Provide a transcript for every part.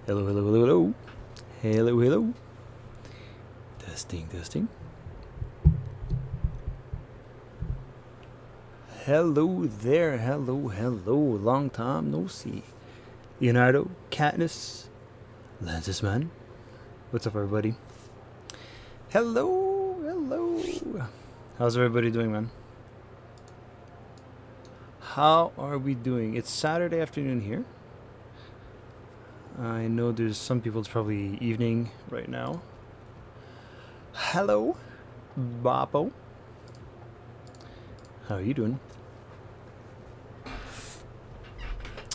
Hello, hello, hello, hello. Hello, hello. Testing, testing. Hello there, hello, hello. Long time no see. Leonardo, Katniss, Lances man. What's up, everybody? Hello, hello. How's everybody doing, man? How are we doing? It's Saturday afternoon here. I know there's some people, it's probably evening right now. Hello, Boppo. How are you doing?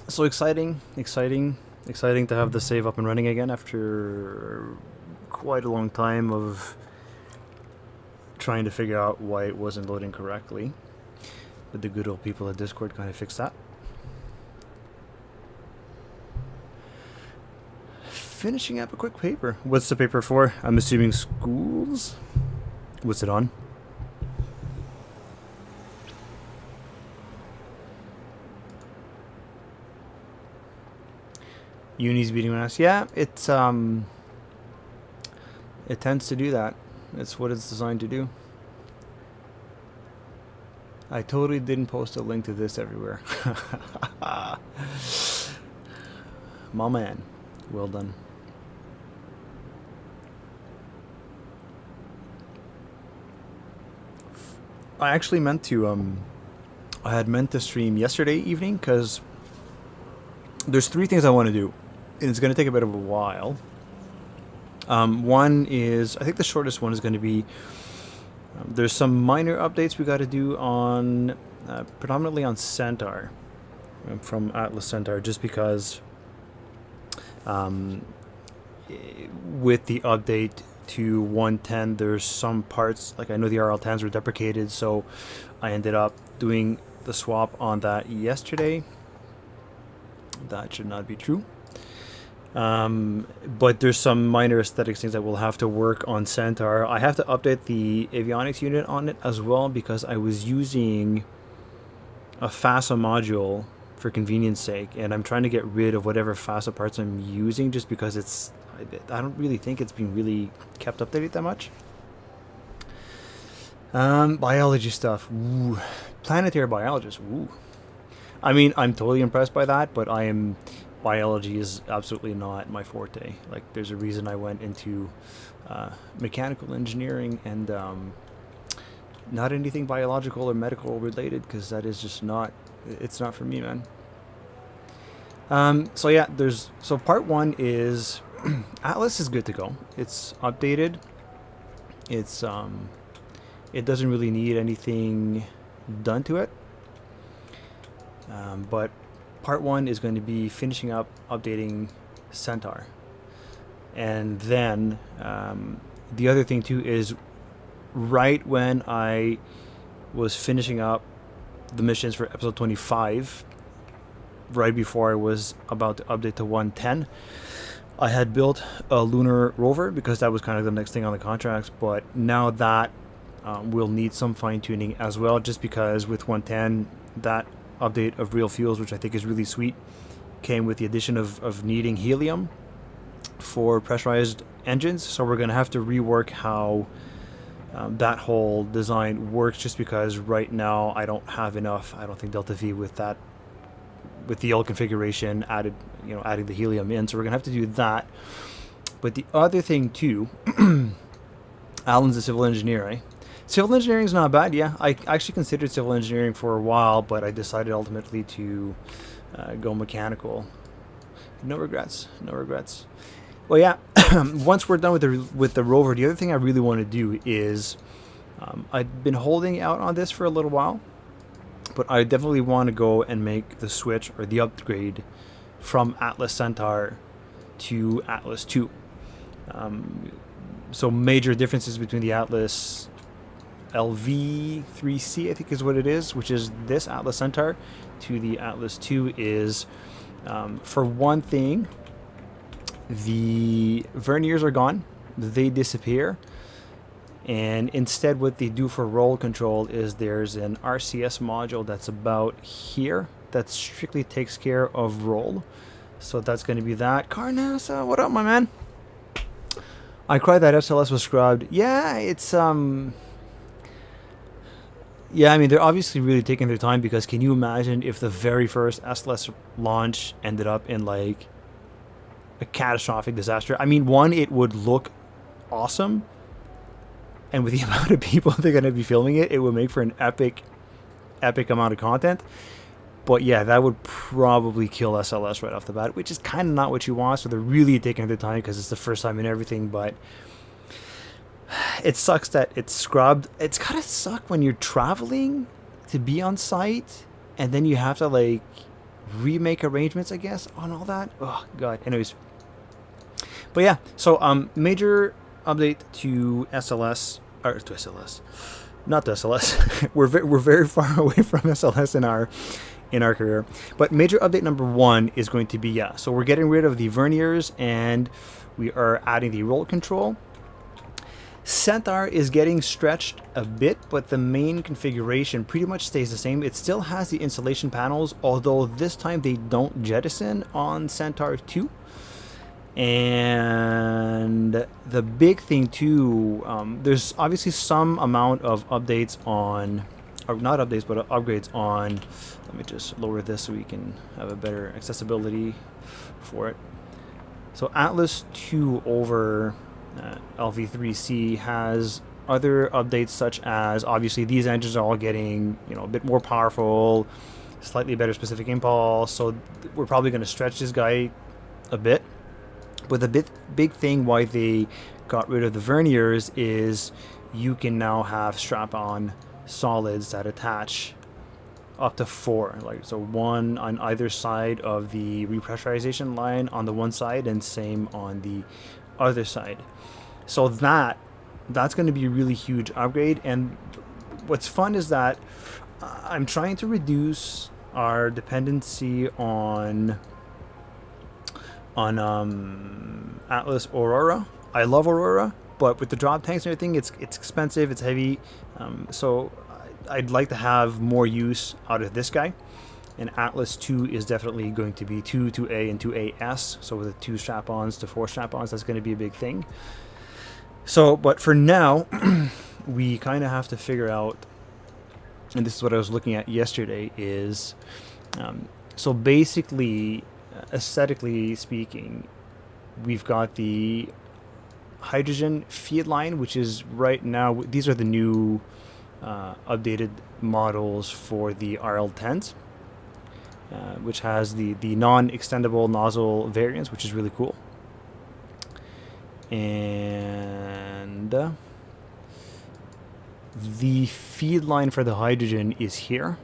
So exciting to have the save up and running again after quite a long time of trying to figure out why it wasn't loading correctly. But the good old people at Discord kind of fixed that. Finishing up a quick paper. What's the paper for? I'm assuming schools? What's it on? Uni's beating ass. Yeah, it tends to do that. It's what it's designed to do. I totally didn't post a link to this everywhere. My man. Well done. I actually meant to, I had meant to stream yesterday evening because there's 3 things I want to do. And it's going to take a bit of a while. One is, I think the shortest one is going to be, there's some minor updates we got to do on, predominantly on Centaur, from Atlas-Centaur, just because with the update to 110, there's some parts, like I know the RL10s were deprecated, so I ended up doing the swap on that yesterday. That should not be true. But there's some minor aesthetics things that will have to work on Centaur. I have to update the avionics unit on it as well because I was using a FASA module for convenience sake, and I'm trying to get rid of whatever FASA parts I'm using just because it's, I don't really think it's been really kept updated that much. Biology stuff. Ooh. Planetary biologist. Ooh. I mean, I'm totally impressed by that, but biology is absolutely not my forte. Like, there's a reason I went into mechanical engineering and not anything biological or medical related, because that is just not, it's not for me, man. So yeah, so part 1 is Atlas is good to go. It's updated. It's it doesn't really need anything done to it. But part 1 is going to be finishing up updating Centaur. And then the other thing too is right when I was finishing up the missions for episode 25, right before I was about to update to 110, I had built a lunar rover because that was kind of the next thing on the contracts, but now that will need some fine-tuning as well, just because with 110, that update of real fuels, which I think is really sweet, came with the addition of needing helium for pressurized engines. So we're going to have to rework how that whole design works, just because right now I don't have enough, I don't think, Delta V with that, with the old configuration added, adding the helium in. So we're going to have to do that. But the other thing too, Alan's a civil engineer, eh? Civil engineering is not bad, yeah. I actually considered civil engineering for a while, but I decided ultimately to go mechanical. No regrets, no regrets. Well, yeah, once we're done with the rover, the other thing I really want to do is, I've been holding out on this for a little while, but I definitely want to go and make the switch or the upgrade from Atlas-Centaur to Atlas 2. So major differences between the Atlas LV3C, I think is what it is, which is this Atlas-Centaur, to the Atlas 2 is, for one thing, the verniers are gone. They disappear. And instead what they do for roll control is there's an RCS module that's about here that strictly takes care of roll. So that's going to be that. Carnasa, what up, my man? I cried that SLS was scrubbed. Yeah, it's yeah, I mean, they're obviously really taking their time, because can you imagine if the very first SLS launch ended up in like a catastrophic disaster? I mean, one, it would look awesome, and with the amount of people that are going to be filming it, it would make for an epic amount of content. But yeah, that would probably kill SLS right off the bat, which is kind of not what you want. So they're really taking their time because it's the first time and everything. But it sucks that it's scrubbed. It's gotta suck when you're traveling to be on site and then you have to like remake arrangements, I guess, on all that. Oh god. Anyways, but yeah. So major update to SLS or to SLS, not to SLS. we're very far away from SLS in our career. But major update number 1 is going to be so we're getting rid of the verniers and we are adding the roll control. Centaur is getting stretched a bit, but the main configuration pretty much stays the same. It still has the installation panels, although this time they don't jettison on Centaur 2. And the big thing too, there's obviously some amount of updates on, or not updates, but upgrades on. Let me just lower this so we can have a better accessibility for it. So Atlas 2 over LV3C has other updates, such as obviously these engines are all getting, you know, a bit more powerful, slightly better specific impulse. So we're probably going to stretch this guy a bit. But the big thing why they got rid of the verniers is you can now have strap-on solids that attach up to 4, like so 1 on either side of the repressurization line on the one side and same on the other side. So that's going to be a really huge upgrade. And what's fun is that I'm trying to reduce our dependency on Atlas Aurora. I love Aurora, but with the drop tanks and everything, it's expensive, it's heavy. So I'd like to have more use out of this guy. And Atlas 2 is definitely going to be 2, 2A, and 2AS. So with the 2 strap-ons to 4 strap-ons, that's going to be a big thing. So, but for now, we kind of have to figure out, and this is what I was looking at yesterday, is, so basically, aesthetically speaking, we've got the hydrogen feed line, which is right now, these are the new updated models for the RL10s. Which has the non-extendable nozzle variants, which is really cool. And the feed line for the hydrogen is here.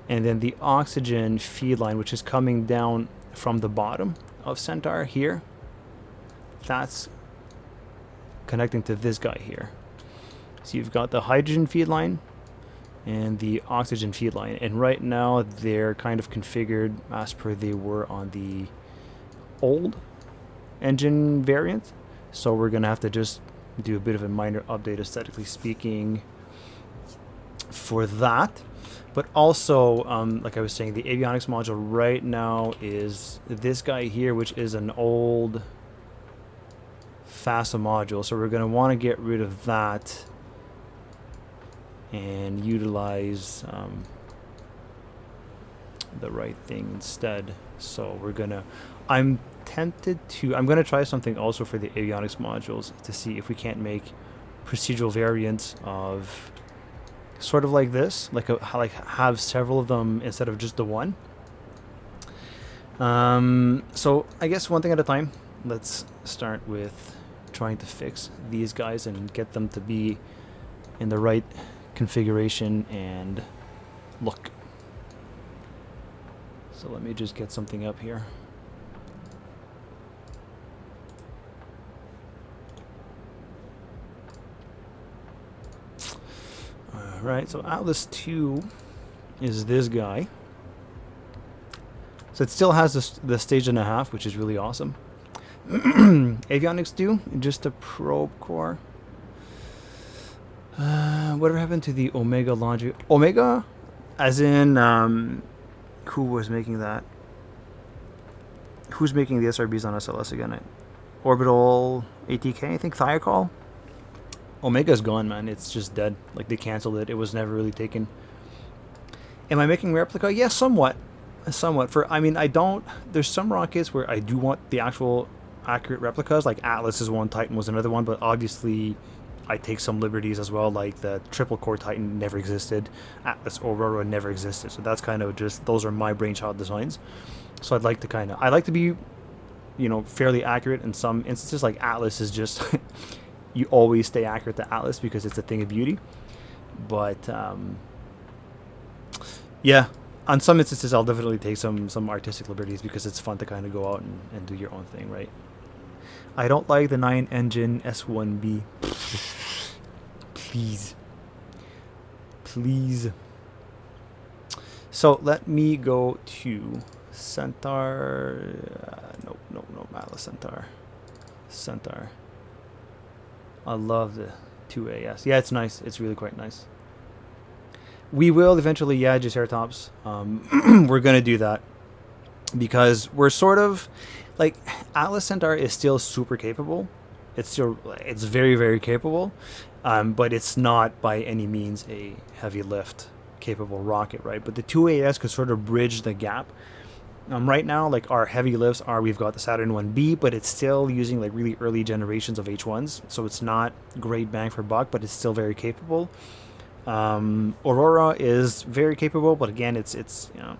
And then the oxygen feed line, which is coming down from the bottom of Centaur here, that's connecting to this guy here. So you've got the hydrogen feed line and the oxygen feed line, and right now they're kind of configured as per they were on the old engine variant. So we're gonna have to just do a bit of a minor update, aesthetically speaking, for that. But also, like I was saying, the avionics module right now is this guy here, which is an old FASA module. So we're gonna want to get rid of that and utilize the right thing instead. So we're gonna, I'm gonna try something also for the avionics modules to see if we can't make procedural variants of sort of like this, like have several of them instead of just the one. So I guess one thing at a time. Let's start with trying to fix these guys and get them to be in the right configuration and look. So let me just get something up here. Alright, so Atlas 2 is this guy. So it still has the stage and a half, which is really awesome. Avionics 2, just a probe core. Whatever happened to the Omega laundry? Omega? As in, who was making that? Who's making the SRBs on SLS again? Orbital ATK, I think, Thiokol? Omega's gone, man. It's just dead. Like, they canceled it. It was never really taken. Am I making replica? Yeah, somewhat. Somewhat. I mean, I don't... There's some rockets where I do want the actual accurate replicas. Like, Atlas is one, Titan was another one. But obviously, I take some liberties as well, like the triple core Titan never existed, Atlas Aurora never existed. So that's kind of just, those are my brainchild designs. So I'd like to be, you know, fairly accurate in some instances. Like Atlas is just you always stay accurate to Atlas because it's a thing of beauty. But yeah, on some instances I'll definitely take some artistic liberties because it's fun to kind of go out and do your own thing, right? I don't like the 9-engine S1B. Please. So let me go to Centaur. No, Atlas-Centaur. Centaur. I love the 2AS. Yeah, it's nice. It's really quite nice. We will eventually, yeah, Triceratops. We're going to do that because we're sort of like Atlas-Centaur is still super capable. It's very, very capable, but it's not by any means a heavy lift capable rocket, right? But the 2AS could sort of bridge the gap. Right now, like our heavy lifts we've got the Saturn 1B, but it's still using like really early generations of H1s, so it's not great bang for buck, but it's still very capable. Aurora is very capable, but again, it's you know,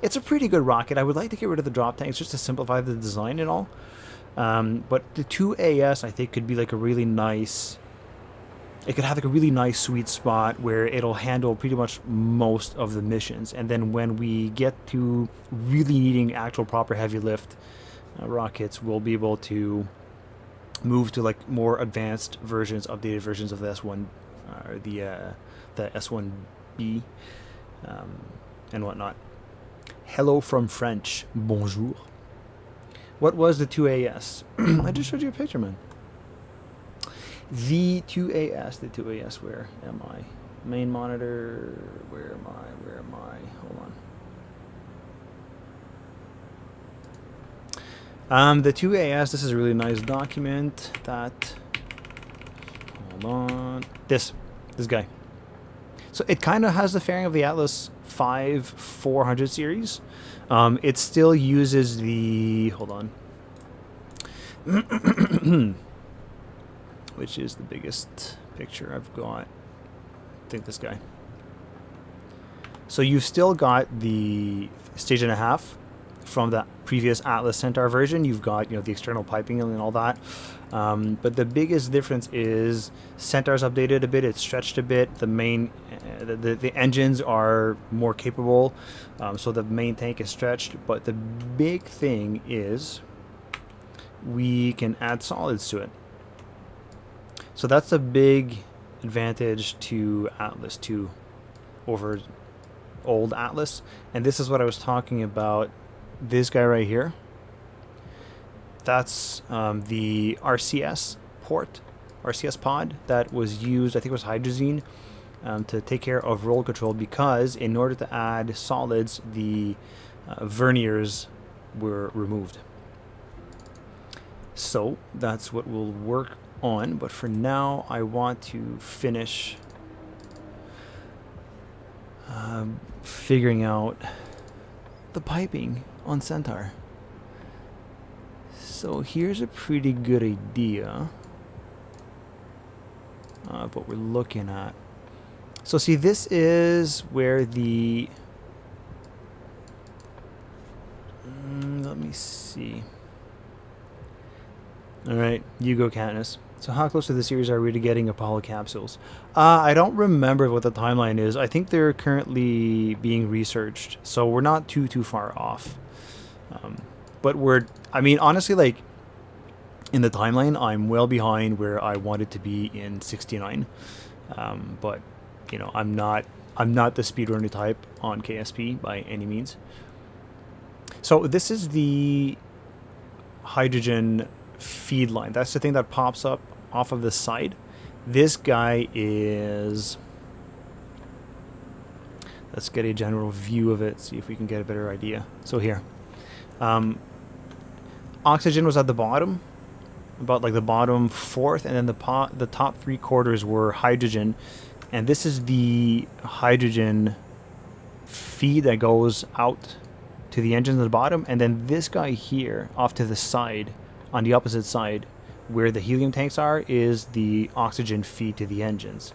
it's a pretty good rocket. I would like to get rid of the drop tanks just to simplify the design and all. But the 2AS I think could be like a really nice. It could have like a really nice sweet spot where it'll handle pretty much most of the missions, and then when we get to really needing actual proper heavy lift rockets, we'll be able to move to like more advanced versions, updated versions of the S1 or the S1B and whatnot. Hello from French. Bonjour. What was the 2AS? I just showed you a picture, man. The 2AS, where am I? Main monitor, where am I? Hold on. The 2AS, this is a really nice document that, hold on, this guy. So it kind of has the fairing of the Atlas 5 400 series. It still uses the, hold on. Which is the biggest picture I've got? I think this guy. So you've still got the stage and a half from the previous Atlas-Centaur version. You've got, you know, the external piping and all that. But the biggest difference is Centaur's updated a bit. It's stretched a bit. The main, the engines are more capable. So the main tank is stretched. But the big thing is we can add solids to it. So that's a big advantage to Atlas 2 over old Atlas. And this is what I was talking about. This guy right here. That's the RCS port, RCS pod that was used, I think it was hydrazine, to take care of roll control, because in order to add solids, the verniers were removed. So that's what we'll work on, but for now I want to finish figuring out the piping on Centaur. So here's a pretty good idea of what we're looking at. So see, this is where the let me see. Alright, you go, Katniss. So how close to the series are we to getting Apollo capsules? I don't remember what the timeline is. I think they're currently being researched, so we're not too far off. But I mean, honestly, like, in the timeline, I'm well behind where I wanted to be in 69. But, you know, I'm not the speedrunner type on KSP by any means. So this is the hydrogen feed line. That's the thing that pops up off of the side. This guy is, let's get a general view of it, see if we can get a better idea. So here, oxygen was at the bottom, about like the bottom fourth, and then the top 3/4 were hydrogen, and this is the hydrogen feed that goes out to the engines at the bottom. And then this guy here off to the side, on the opposite side, where the helium tanks are is the oxygen feed to the engines.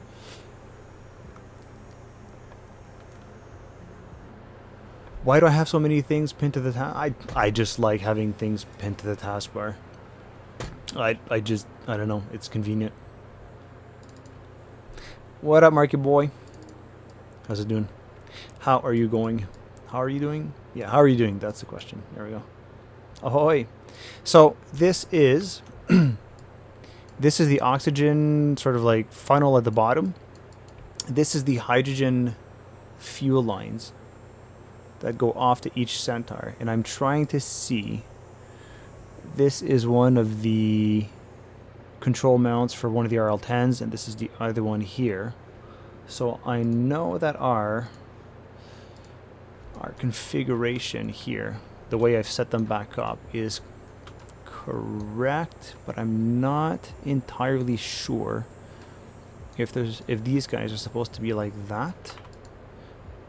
Why do I have so many things pinned to the I just like having things pinned to the taskbar. I don't know, it's convenient. What up, Marky boy? How's it doing? How are you going? How are you doing? Yeah, how are you doing? That's the question. There we go. Ahoy. So this is this is the oxygen sort of like funnel at the bottom. This is the hydrogen fuel lines that go off to each Centaur, and I'm trying to see. This is one of the control mounts for one of the RL10s, and this is the other one here. So I know that our configuration here, the way I've set them back up, is correct, but I'm not entirely sure if these guys are supposed to be like that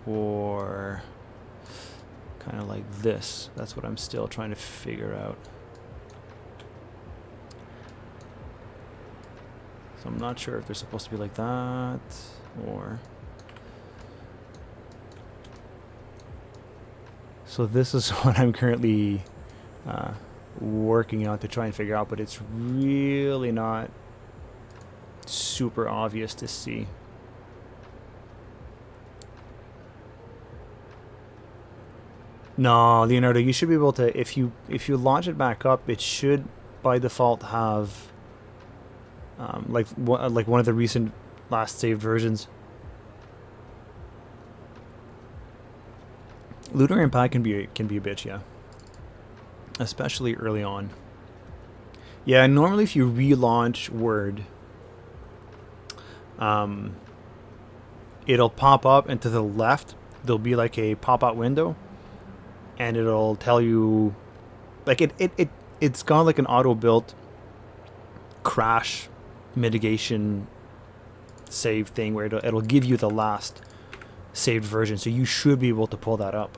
or kind of like this. That's what I'm still trying to figure out. So I'm not sure if they're supposed to be like that or... So this is what I'm currently working on to try and figure out, but it's really not super obvious to see. No, Leonardo, you should be able to, if you launch it back up, it should by default have like one of the recent last saved versions. Lunar Impact can be a bitch, yeah. Especially early on. Yeah, normally if you relaunch Word, it'll pop up, and to the left there'll be like a pop-out window, and it'll tell you, like it's got like an auto-built crash mitigation save thing where it'll give you the last saved version, so you should be able to pull that up.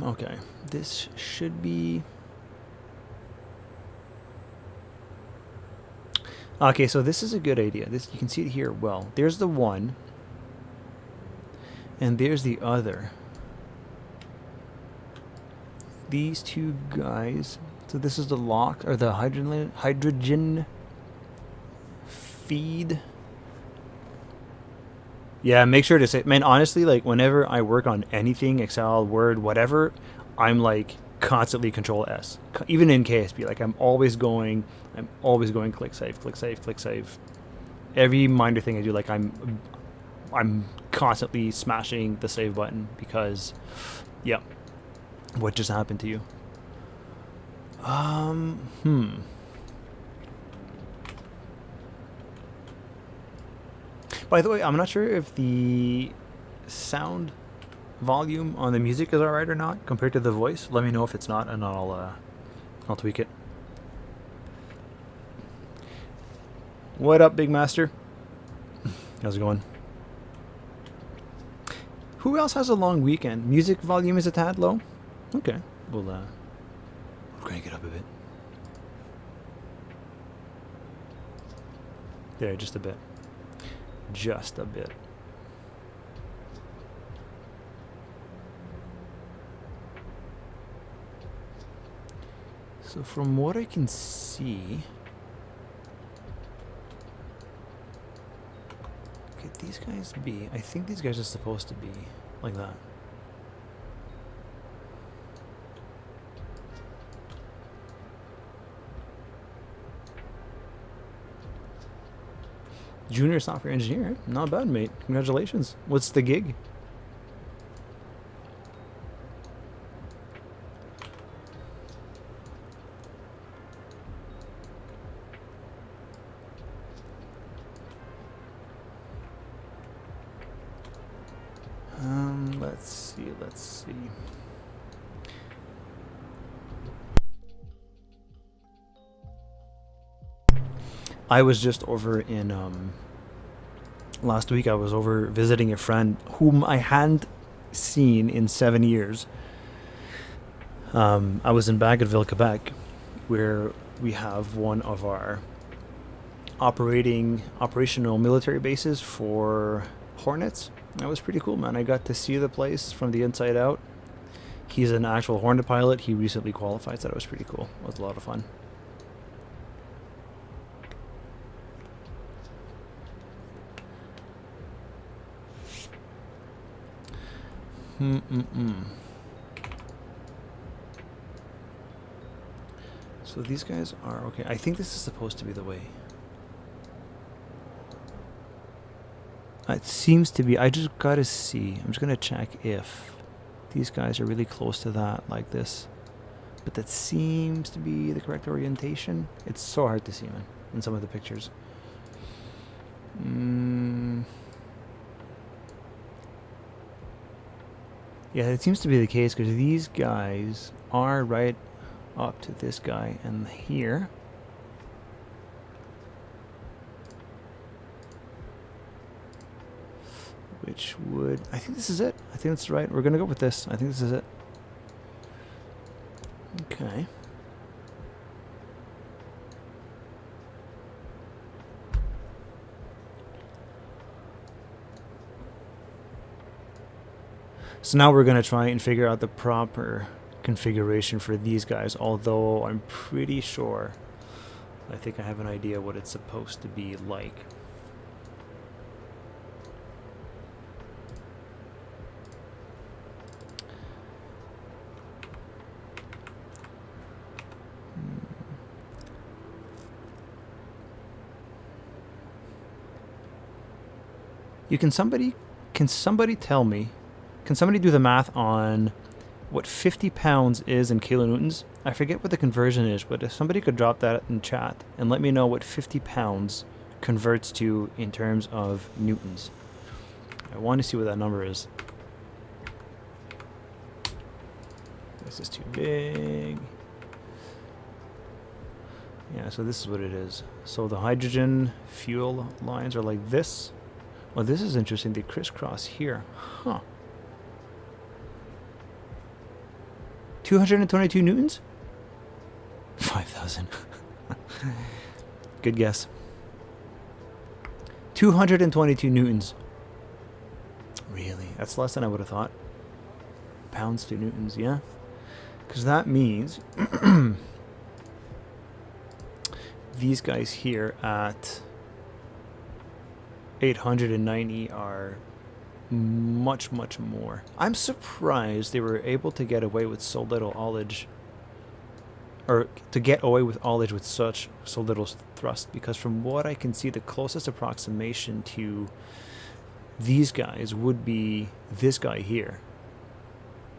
Okay, this should be... Okay, so this is a good idea. This, you can see it here well. There's the one, and there's the other. These two guys. So this is the lock, or the hydrogen feed. Yeah, make sure to say, man, honestly, like whenever I work on anything, Excel, Word, whatever, I'm like constantly Control S. Even in KSP, like I'm always going click save, click save, click save. Every minor thing I do, like I'm constantly smashing the save button because, yeah, what just happened to you? By the way, I'm not sure if the sound volume on the music is alright or not compared to the voice. Let me know if it's not, and I'll tweak it. What up, Big Master? How's it going? Who else has a long weekend? Music volume is a tad low? Okay, we'll crank it up a bit. There, just a bit. Just a bit. So from what I can see, could these guys be? I think these guys are supposed to be like that. Junior software engineer, not bad, mate. Congratulations. What's the gig? Let's see. I was just over in last week. I was over visiting a friend whom I hadn't seen in 7 years. I was in Bagotville, Quebec, where we have one of our operational military bases for Hornets. That was pretty cool, man. I got to see the place from the inside out. He's an actual Hornet pilot. He recently qualified, so that was pretty cool. It was a lot of fun. So these guys are okay. I think this is supposed to be the way. It seems to be. I just gotta see. I'm just gonna check if these guys are really close to that, like this. But that seems to be the correct orientation. It's so hard to see, man, in some of the pictures. Yeah, it seems to be the case because these guys are right up to this guy and here. Which would... I think this is it. I think that's right. We're going to go with this. I think this is it. Okay. So now we're going to try and figure out the proper configuration for these guys, although I'm pretty sure I think I have an idea what it's supposed to be like. Can somebody tell me, can somebody do the math on what 50 pounds is in kilonewtons? I forget what the conversion is, but if somebody could drop that in chat and let me know what 50 pounds converts to in terms of newtons. I want to see what that number is. This is too big. Yeah, so this is what it is. So the hydrogen fuel lines are like this. Well, this is interesting. They crisscross here. Huh. 222 newtons? 5,000. Good guess. 222 newtons. Really? That's less than I would have thought. Pounds to newtons, yeah. Because that means these guys here at 890 are much, much more. I'm surprised they were able to get away with so little ullage, or to get away with ullage with so little thrust, because from what I can see, the closest approximation to these guys would be this guy here,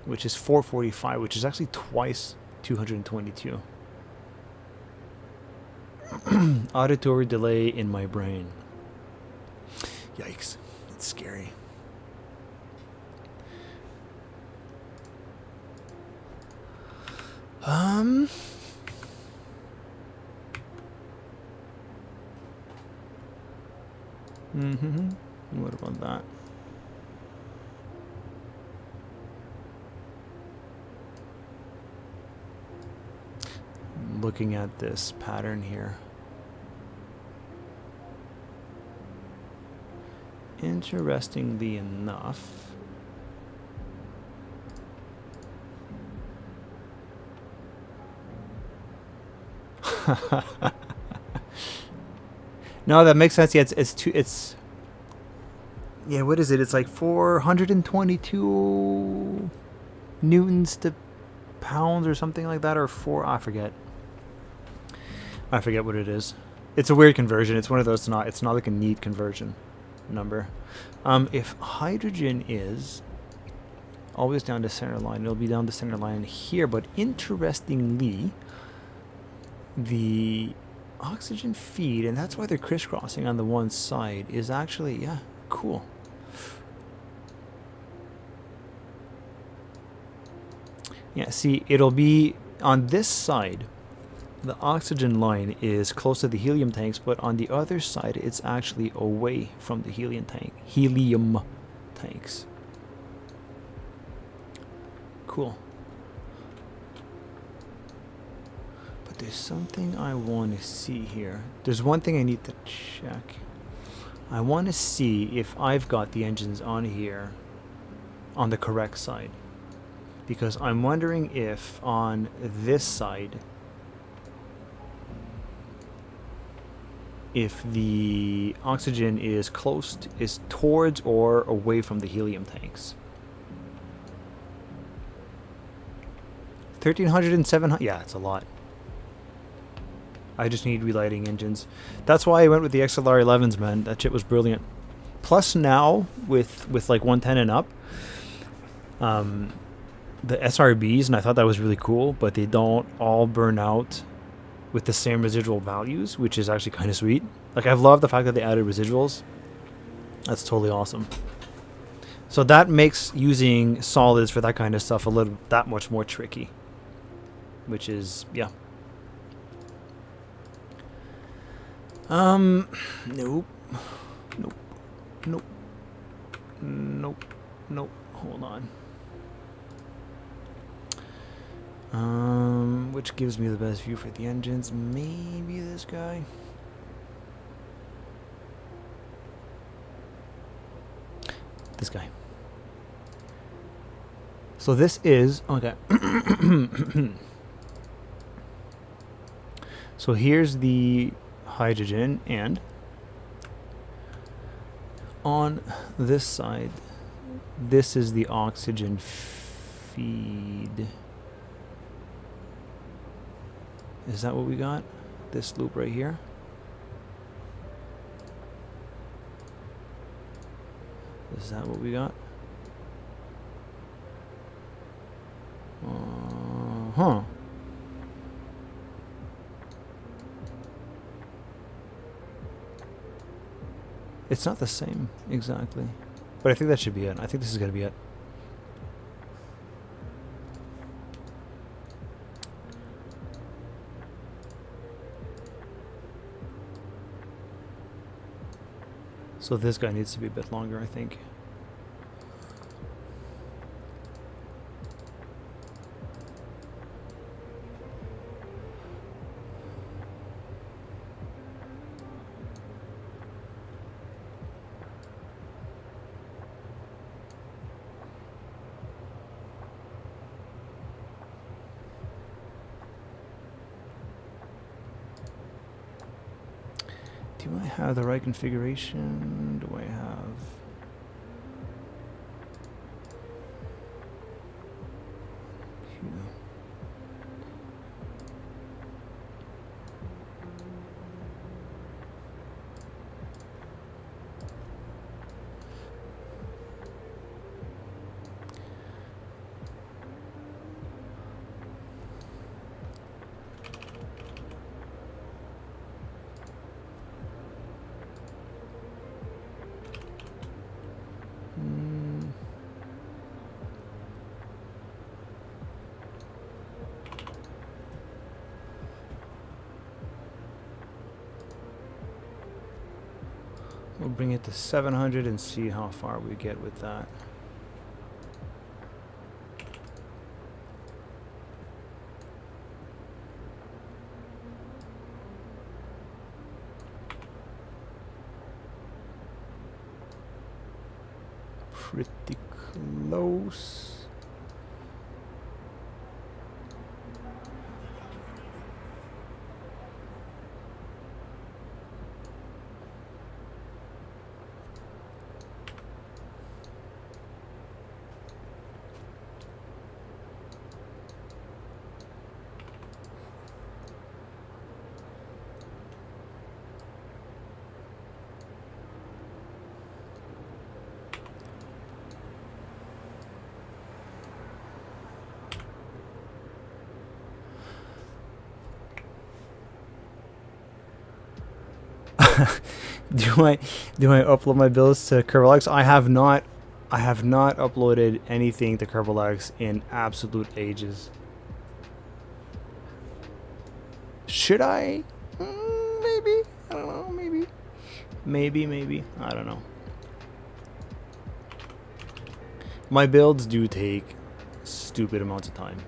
which is 445, which is actually twice 222. Auditory delay in my brain. Yikes. It's scary. What about that? Looking at this pattern here. Interestingly enough, no, that makes sense. Yeah, it's yeah, what is it? It's like 422 newtons to pounds or something like that, or I forget what it is. It's a weird conversion. It's one of those. It's not like a neat conversion number. If hydrogen is always down to center line, it'll be down to center line here. But interestingly, the oxygen feed, and that's why they're crisscrossing on the one side, is actually, yeah, cool. Yeah, see, it'll be on this side. The oxygen line is close to the helium tanks, but on the other side, it's actually away from the helium tanks. Cool. But there's something I want to see here. There's one thing I need to check. I want to see if I've got the engines on here on the correct side. Because I'm wondering if on this side, if the oxygen is towards or away from the helium tanks. 1,300 and 700. Yeah, it's a lot. I just need relighting engines. That's why I went with the XLR 11s, man. That shit was brilliant. Plus now, with like 110 and up, the SRBs, and I thought that was really cool, but they don't all burn out with the same residual values, which is actually kind of sweet. Like, I've loved the fact that they added residuals. That's totally awesome. So that makes using solids for that kind of stuff that much more tricky. Which is, yeah. Nope. Nope. Nope. Nope. Nope. Hold on. Which gives me the best view for the engines? Maybe this guy. This guy. So this is okay. So here's the hydrogen, and on this side, this is the oxygen feed. Is that what we got? This loop right here? Is that what we got? Huh. It's not the same exactly. But I think that should be it. I think this is going to be it. So this guy needs to be a bit longer, I think. Do I have the right configuration? Do I have... We'll bring it to 700 and see how far we get with that. Pretty close. Do I upload my builds to Kerbal? I have not uploaded anything to Kerbal in absolute ages. Should I? Maybe. I don't know. Maybe. I don't know. My builds do take stupid amounts of time.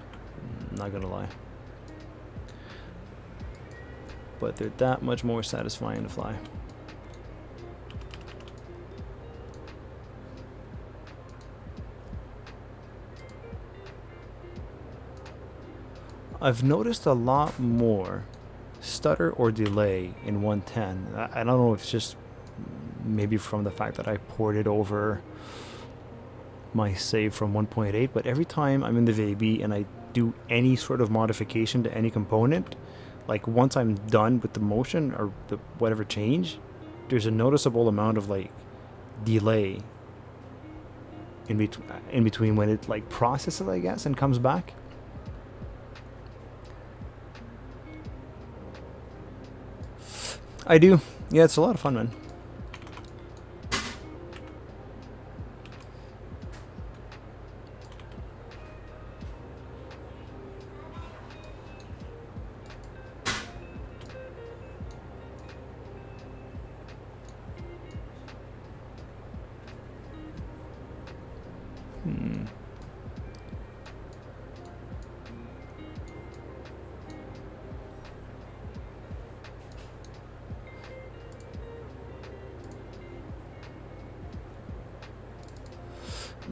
I'm not gonna lie. but they're that much more satisfying to fly. I've noticed a lot more stutter or delay in 110. I don't know if it's just maybe from the fact that I ported over my save from 1.8, but every time I'm in the VAB and I do any sort of modification to any component, like once I'm done with the motion or the whatever change, there's a noticeable amount of like delay in between when it like processes, I guess, and comes back. I do. Yeah, it's a lot of fun, man.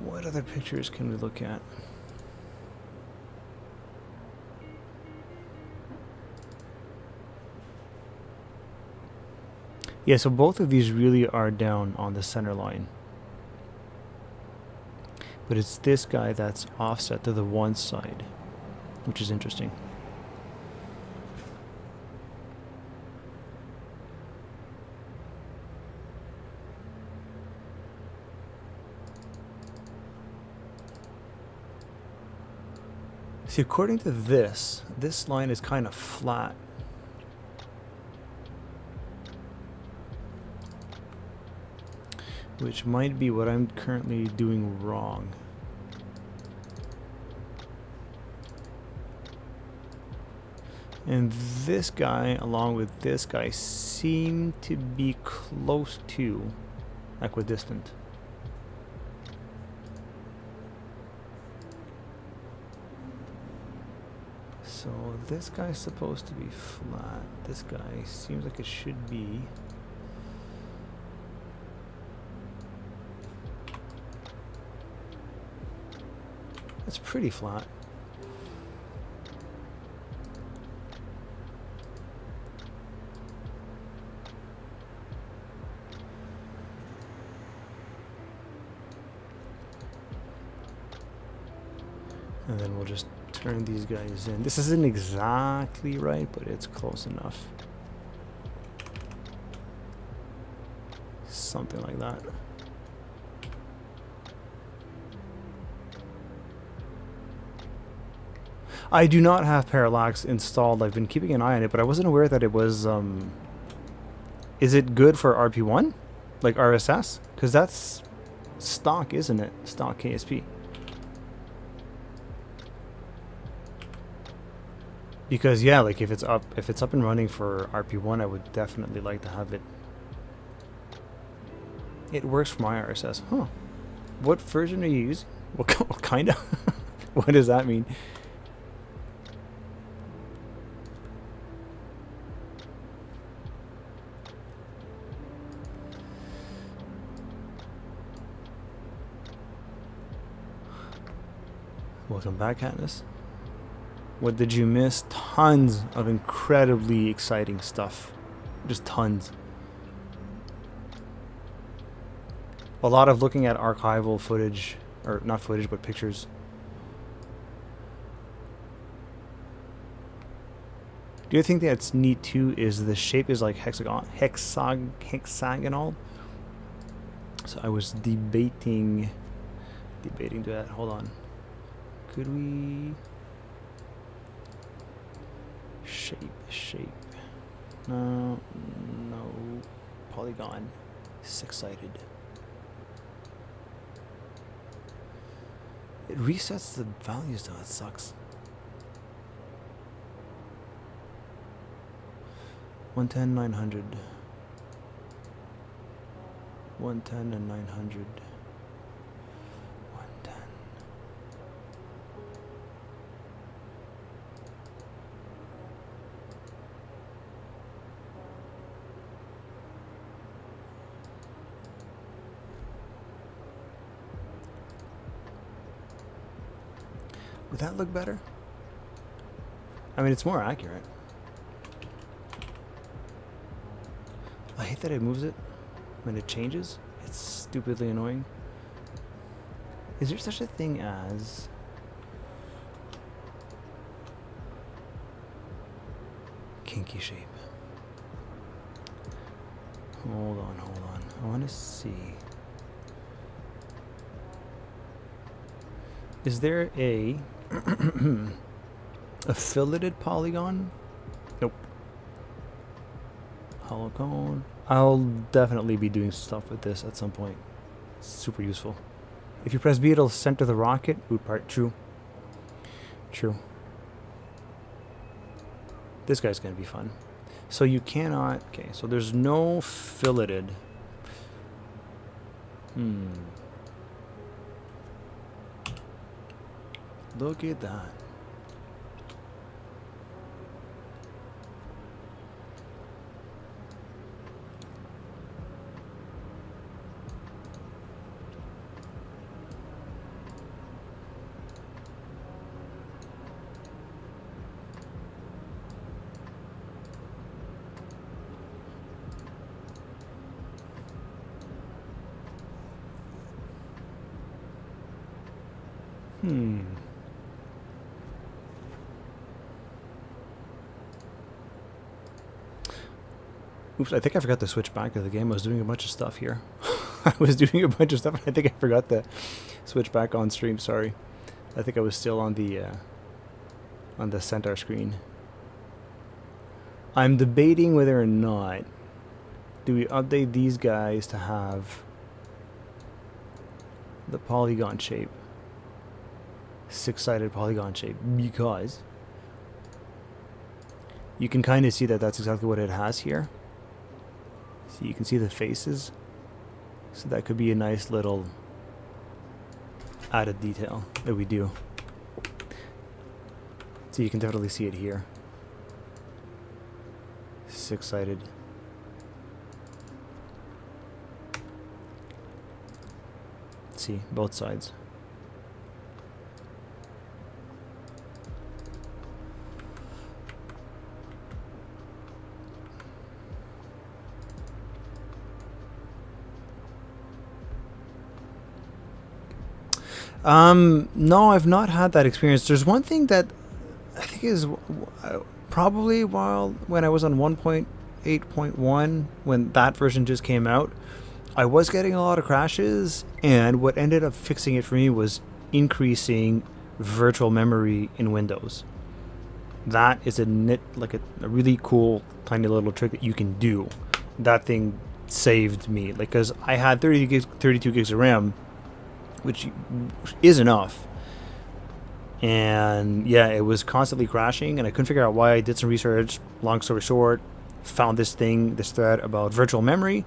What other pictures can we look at? Yeah, so both of these really are down on the center line. But it's this guy that's offset to the one side, which is interesting. See, according to this line is kind of flat. Which might be what I'm currently doing wrong. And this guy, along with this guy, seem to be close to equidistant. So this guy's supposed to be flat. This guy seems like it should be. It's pretty flat. And then we'll just turn these guys in. This isn't exactly right, but it's close enough. Something like that. I do not have parallax installed. I've been keeping an eye on it, but I wasn't aware that it was, is it good for RP1? Like RSS? Because that's stock, isn't it? Stock KSP. Because yeah, like if it's up and running for RP1, I would definitely like to have it. It works for my RSS. Huh. What version are you using? What kind of? What does that mean? Welcome back, Katniss. What did you miss? Tons of incredibly exciting stuff. Just tons. A lot of looking at archival footage, or not footage, but pictures. The other thing that's neat too is the shape is like hexagonal. So I was debating that. Hold on. Could we shape? No, polygon. Six-sided. It resets the values though. It sucks. 110, 900. 110 and 900. 110. Would that look better? I mean, it's more accurate. I hate that it moves it when it changes. It's stupidly annoying. Is there such a thing as... kinky shape? Hold on, hold on. I want to see. Is there a a filleted polygon? Nope. Hollow cone. I'll definitely be doing stuff with this at some point. It's super useful. If you press B, it'll center the rocket. Boot part. True. True. This guy's going to be fun. So you cannot... Okay, so there's no filleted. Look at that. Oops, I think I forgot to switch back to the game. I was doing a bunch of stuff here. I was doing a bunch of stuff, and I think I forgot to switch back on stream. Sorry. I think I was still on the Centaur screen. I'm debating whether or not do we update these guys to have the polygon shape. 6-sided polygon shape, because you can kind of see that that's exactly what it has here. So you can see the faces. So that could be a nice little added detail that we do. So you can definitely see it here. 6-sided. See, both sides. No, I've not had that experience. There's one thing that I think is probably when I was on 1.8.1, when that version just came out, I was getting a lot of crashes, and what ended up fixing it for me was increasing virtual memory in Windows. That is a really cool tiny little trick that you can do. That thing saved me, like, because I had 32 gigs of RAM, which is enough, and yeah, it was constantly crashing, and I couldn't figure out why. I did some research. Long story short, found this thread about virtual memory,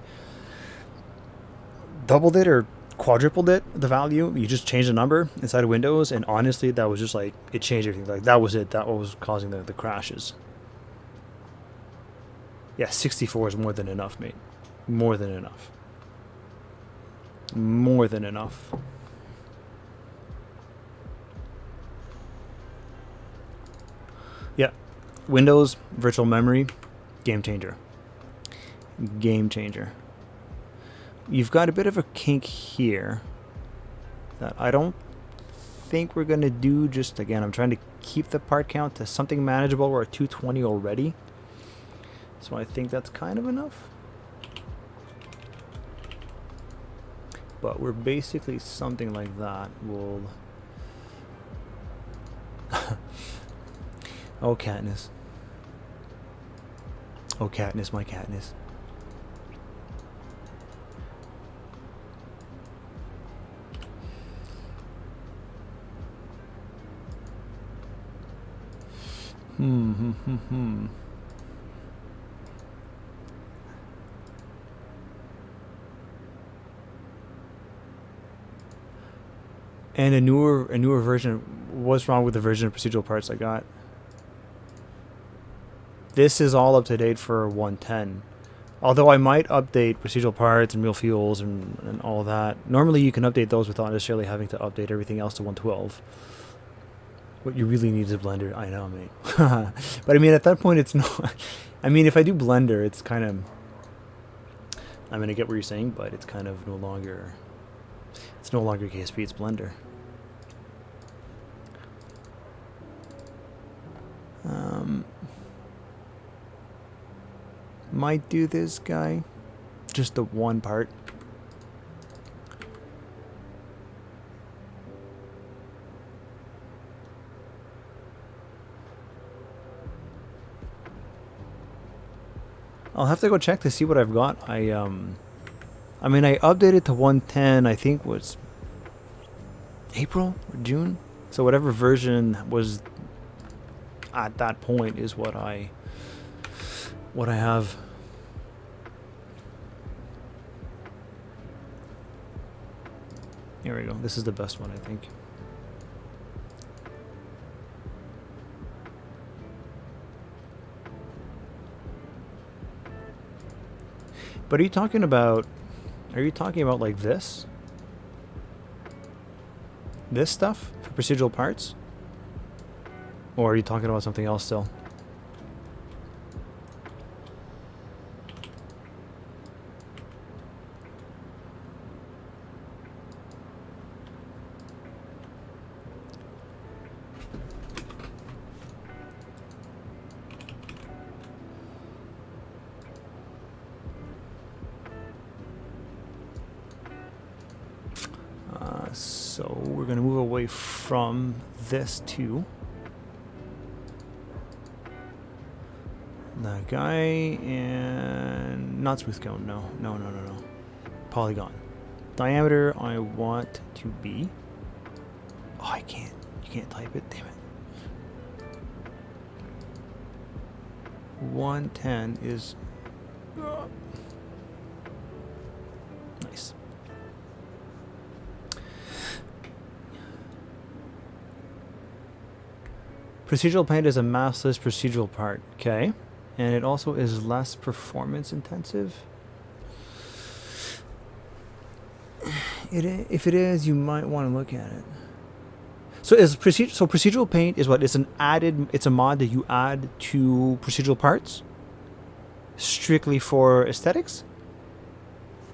doubled it or quadrupled it, the value. You just change the number inside of Windows, and honestly, that was just like, it changed everything. Like, that was it. That was causing the crashes. Yeah, 64 is more than enough, mate. More than enough. More than enough. Yeah, Windows virtual memory, game changer. Game changer. You've got a bit of a kink here that I don't think we're going to do. Just, again, I'm trying to keep the part count to something manageable. We're at 220 already, so I think that's kind of enough. But we're basically something like that. We'll... Oh, Katniss. Oh, Katniss, my Katniss. And a newer version. What's wrong with the version of procedural parts I got? This is all up to date for 110. Although I might update procedural parts and real fuels and all that. Normally you can update those without necessarily having to update everything else to 112. What you really need is a blender. I know, mate. But I mean, at that point, it's not. I mean, if I do blender, it's kind of. I mean, I get what you're saying, but it's kind of no longer. It's no longer KSP. It's blender. Might do this guy. Just the one part. I'll have to go check to see what I've got. I mean, I updated to 110, I think was April or June. So whatever version was at that point is what I have. Here we go. This is the best one, I think. But are you talking about like this? This stuff for procedural parts? Or are you talking about something else still? So we're going to move away from this to that guy and not smooth cone. No. Polygon. Diameter I want to be. Oh, I can't. You can't type it. Damn it. 110 is nice. Procedural paint is a massless procedural part, okay? And it also is less performance intensive. If it is, you might want to look at it. So procedural paint is what? It's a mod that you add to procedural parts? Strictly for aesthetics?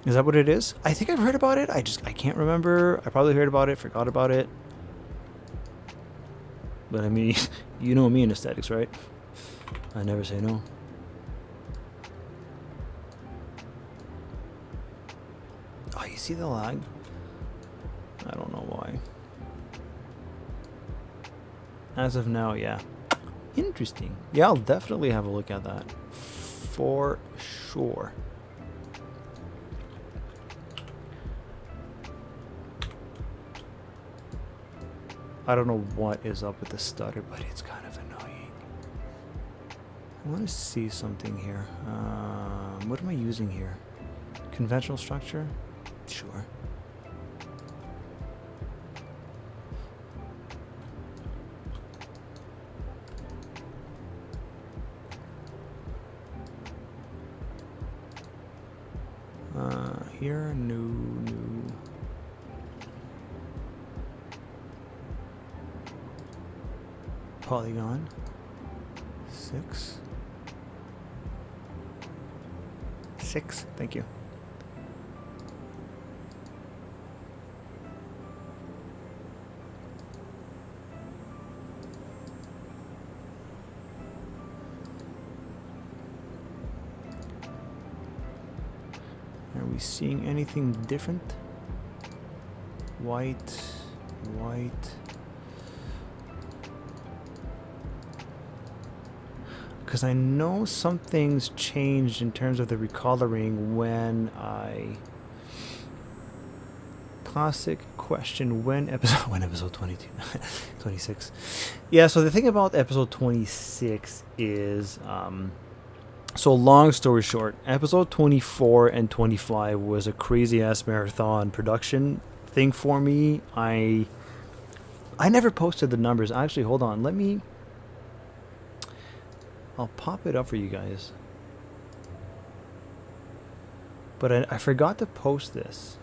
Is that what it is? I think I've heard about it. I can't remember. I probably heard about it, forgot about it. But I mean, you know me in aesthetics, right? I never say no. Oh, you see the lag? I don't know why. As of now, yeah. Interesting. Yeah, I'll definitely have a look at that. For sure. I don't know what is up with the stutter, but it's kind of annoying. I want to see something here. What am I using here? Conventional structure? Sure. Here, new. Polygon. 6. Thank you. Are we seeing anything different? White. Because I know some things changed in terms of the recoloring when I... Classic question, when episode 22? 26. Yeah, so the thing about episode 26 is... so long story short, episode 24 and 25 was a crazy-ass marathon production thing for me. I never posted the numbers. Actually, hold on. I'll pop it up for you guys. But I forgot to post this.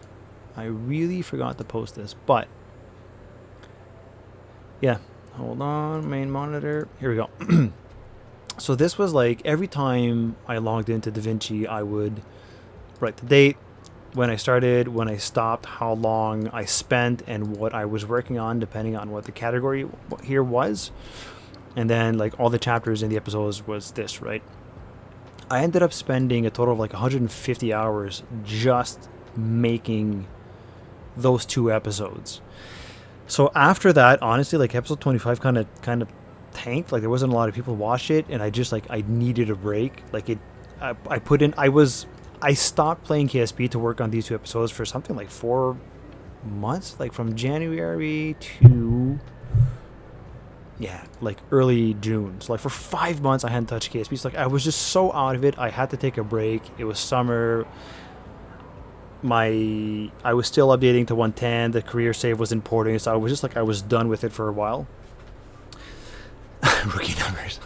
I really forgot to post this. But, yeah. Hold on, main monitor. Here we go. So this was like every time I logged into DaVinci, I would write the date, when I started, when I stopped, how long I spent, and what I was working on, depending on what the category here was. And then like all the chapters in the episodes was this, right? I ended up spending a total of like 150 hours just making those 2 episodes. So after that, honestly, like episode 25 kind of tanked. Like there wasn't a lot of people watch it, and I just like I needed a break. Like I stopped playing KSP to work on these 2 episodes for something like 4 months, like from January to like early June. So like for 5 months I hadn't touched KSP. So like I was just so out of it. I had to take a break. It was summer. I was still updating to 110. The career save was importing, so I was just like I was done with it for a while. Rookie numbers.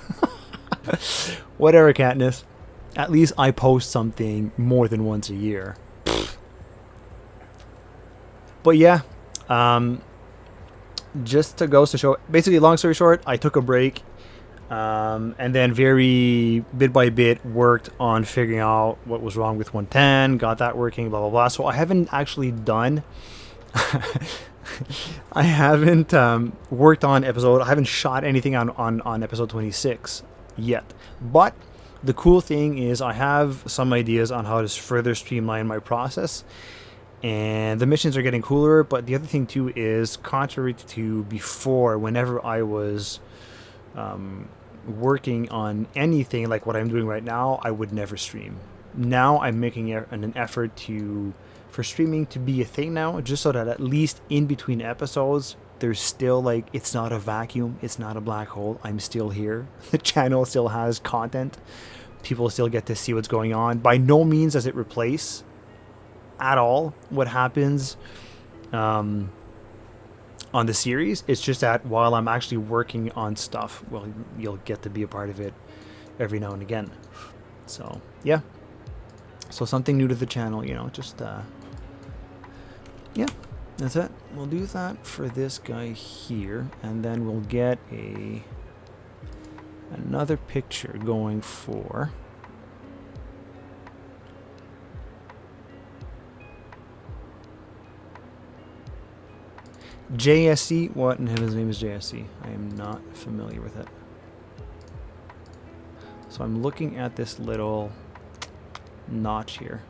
Whatever, Katniss. At least I post something more than once a year. But yeah, just to go to show, basically, long story short, I took a break, and then very bit by bit worked on figuring out what was wrong with 110, got that working, blah blah blah. So I haven't actually done I haven't worked on episode, I haven't shot anything on episode 26 yet. But the cool thing is I have some ideas on how to further streamline my process, and the missions are getting cooler. But the other thing too is, contrary to before, whenever I was working on anything like what I'm doing right now, I would never stream. Now I'm making an effort for streaming to be a thing now, just so that at least in between episodes there's still like, it's not a vacuum, it's not a black hole, I'm still here. The channel still has content, people still get to see what's going on. By no means does it replace at all what happens on the series. It's just that while I'm actually working on stuff, well, you'll get to be a part of it every now and again. So yeah, so something new to the channel, just yeah, that's it. We'll do that for this guy here, and then we'll get another picture going for JSC. What in heaven's name is JSC? I am not familiar with it. So I'm looking at this little notch here.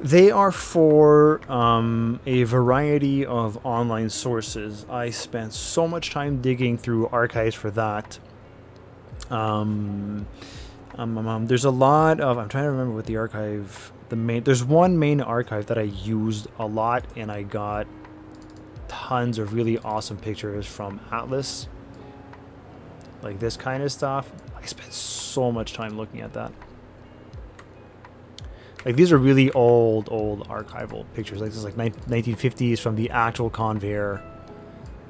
They are for a variety of online sources. I spent so much time digging through archives for that. There's a lot of, I'm trying to remember what the archive, there's one main archive that I used a lot, and I got tons of really awesome pictures from Atlas. Like this kind of stuff. I spent so much time looking at that. Like these are really old archival pictures. Like this is like 1950s from the actual conveyor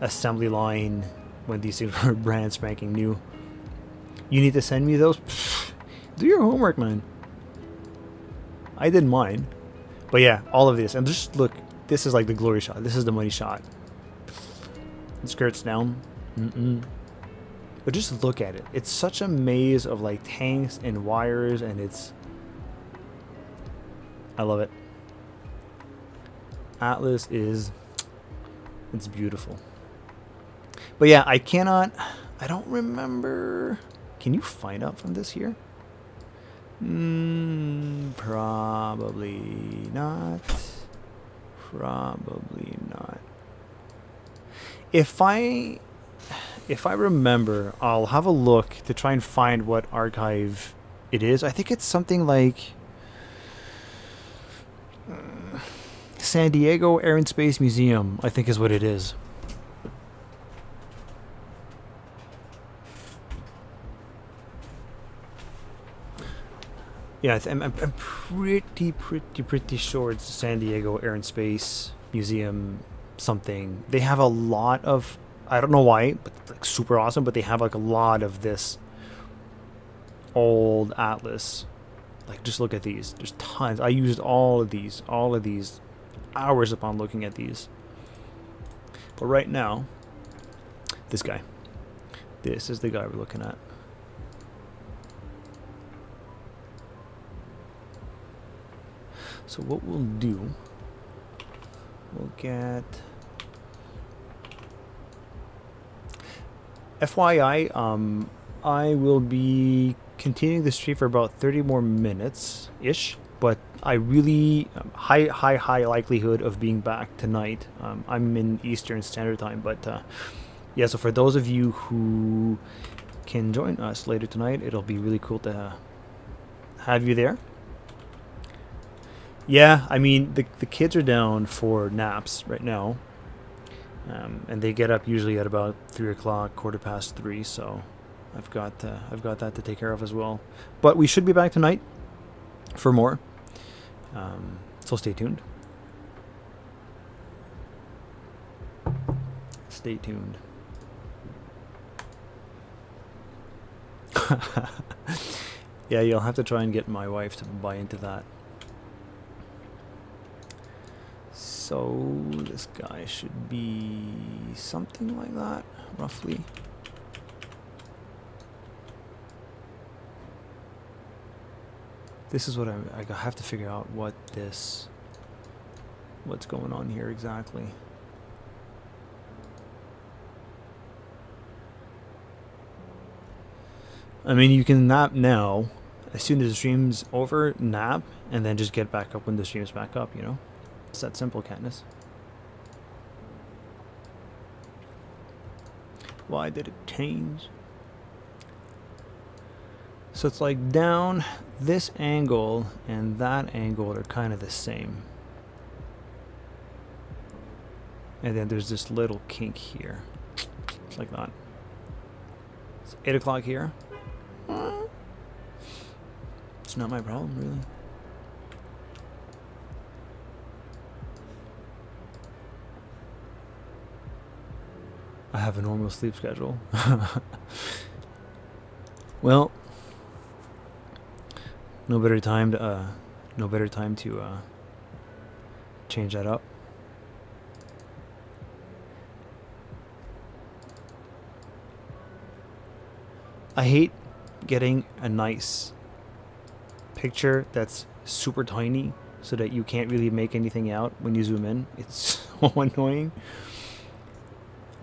assembly line when these things were brand spanking new. You need to send me those? Do your homework, man. I did mine. But yeah, all of this. And just look, this is like the glory shot. This is the money shot. The skirt's down. But just look at it. It's such a maze of like tanks and wires, and I love it. Atlas it's beautiful. But yeah, I don't remember. Can you find out from this here? Probably not. Probably not. If I remember, I'll have a look to try and find what archive it is. I think it's something like San Diego Air and Space Museum, I think is what it is. Yeah, I'm pretty sure it's San Diego Air and Space Museum something. They have a lot of, I don't know why, but like super awesome, but they have like a lot of this old Atlas Like, just look at these. There's tons. I used all of these hours upon looking at these. But right now, this guy. This is the guy we're looking at. So what we'll do, we'll get... FYI, I will be continuing the stream for about 30 more minutes-ish, but I really, high likelihood of being back tonight. I'm in Eastern Standard Time, but yeah, so for those of you who can join us later tonight, it'll be really cool to have you there. Yeah, I mean, the kids are down for naps right now. And they get up usually at about 3 o'clock, 3:15, so I've got that to take care of as well. But we should be back tonight for more, so stay tuned. Stay tuned. Yeah, you'll have to try and get my wife to buy into that. So this guy should be something like that, roughly. This is what I have to figure out what's going on here exactly. I mean, you can nap now. As soon as the stream's over, nap, and then just get back up when the stream's back up, you know? It's that simple, Katniss. Why did it change? So it's like down, this angle and that angle are kind of the same. And then there's this little kink here. It's like that. It's 8 o'clock here. It's not my problem, really. I have a normal sleep schedule. Well, no better time to change that up. I hate getting a nice picture that's super tiny so that you can't really make anything out when you zoom in. It's so annoying.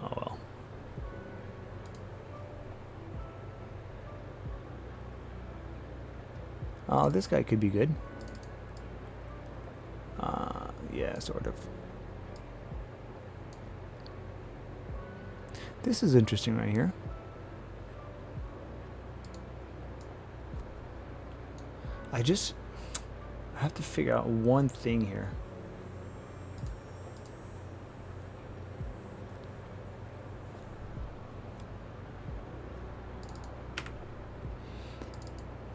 Oh well. Oh, this guy could be good. Yeah, sort of. This is interesting right here. I have to figure out one thing here.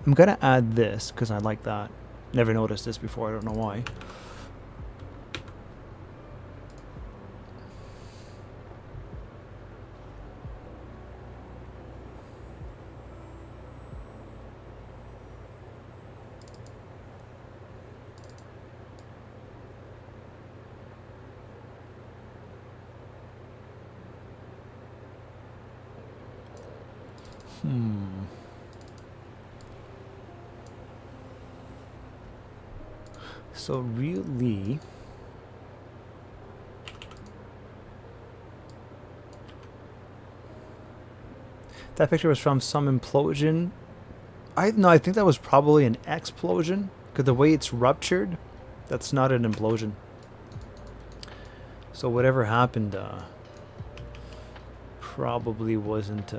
I'm gonna add this because I like that. Never noticed this before, I don't know why. So really, that picture was from some implosion. I think that was probably an explosion because the way it's ruptured, that's not an implosion. So whatever happened probably wasn't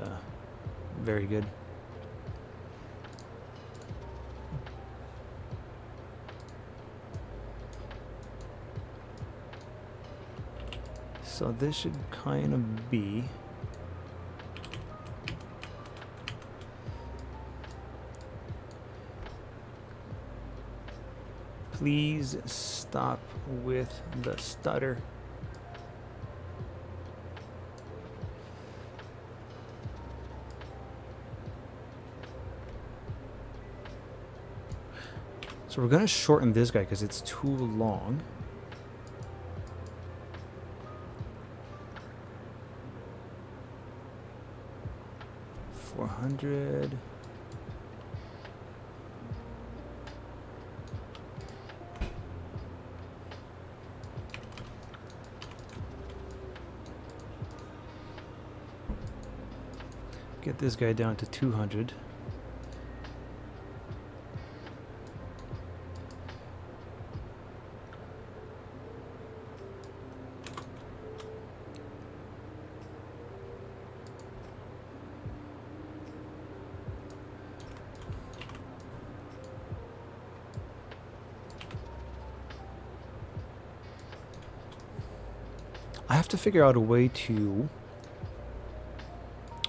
very good. So this should kind of be please stop with the stutter. So we're going to shorten this guy because it's too long. $400. Get this guy down to 200. I have to figure out a way to...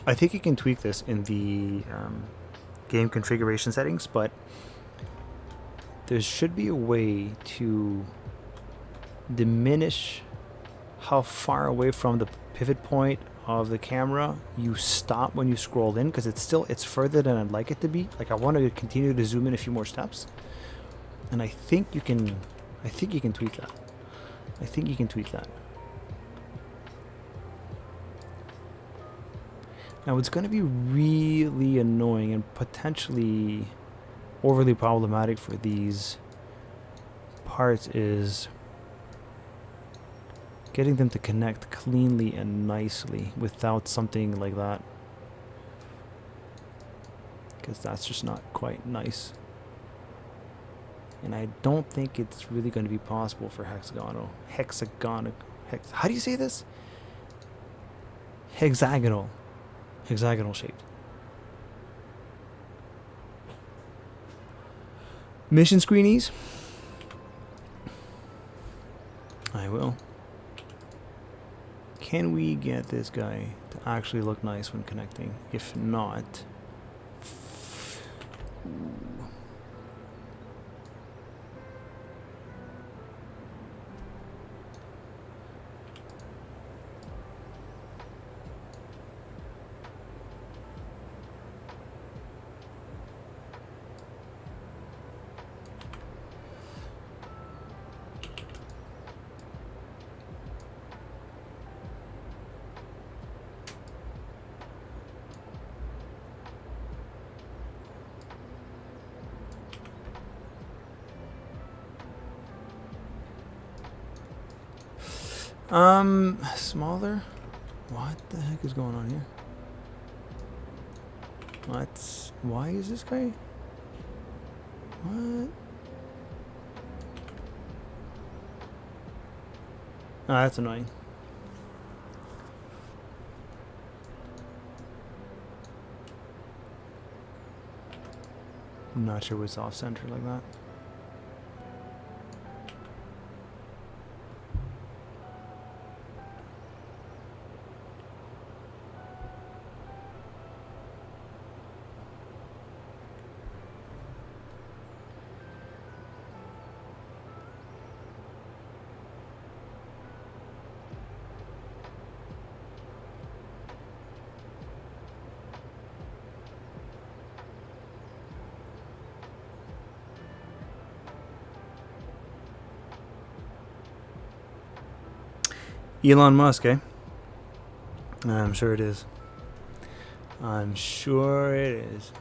I think you can tweak this in the game configuration settings, but there should be a way to diminish how far away from the pivot point of the camera you stop when you scroll in, because it's further than I'd like it to be. Like, I want to continue to zoom in a few more steps, and I think you can tweak that. I think you can tweak that. Now, what's going to be really annoying and potentially overly problematic for these parts is getting them to connect cleanly and nicely without something like that, because that's just not quite nice. And I don't think it's really going to be possible for hexagonal how do you say this? Hexagonal shaped. Mission screenies. I will. Can we get this guy to actually look nice when connecting? If not... smaller? What the heck is going on here? Why is this guy? What? Ah, that's annoying. I'm not sure what's off center like that. Elon Musk, eh? I'm sure it is. I'm sure it is.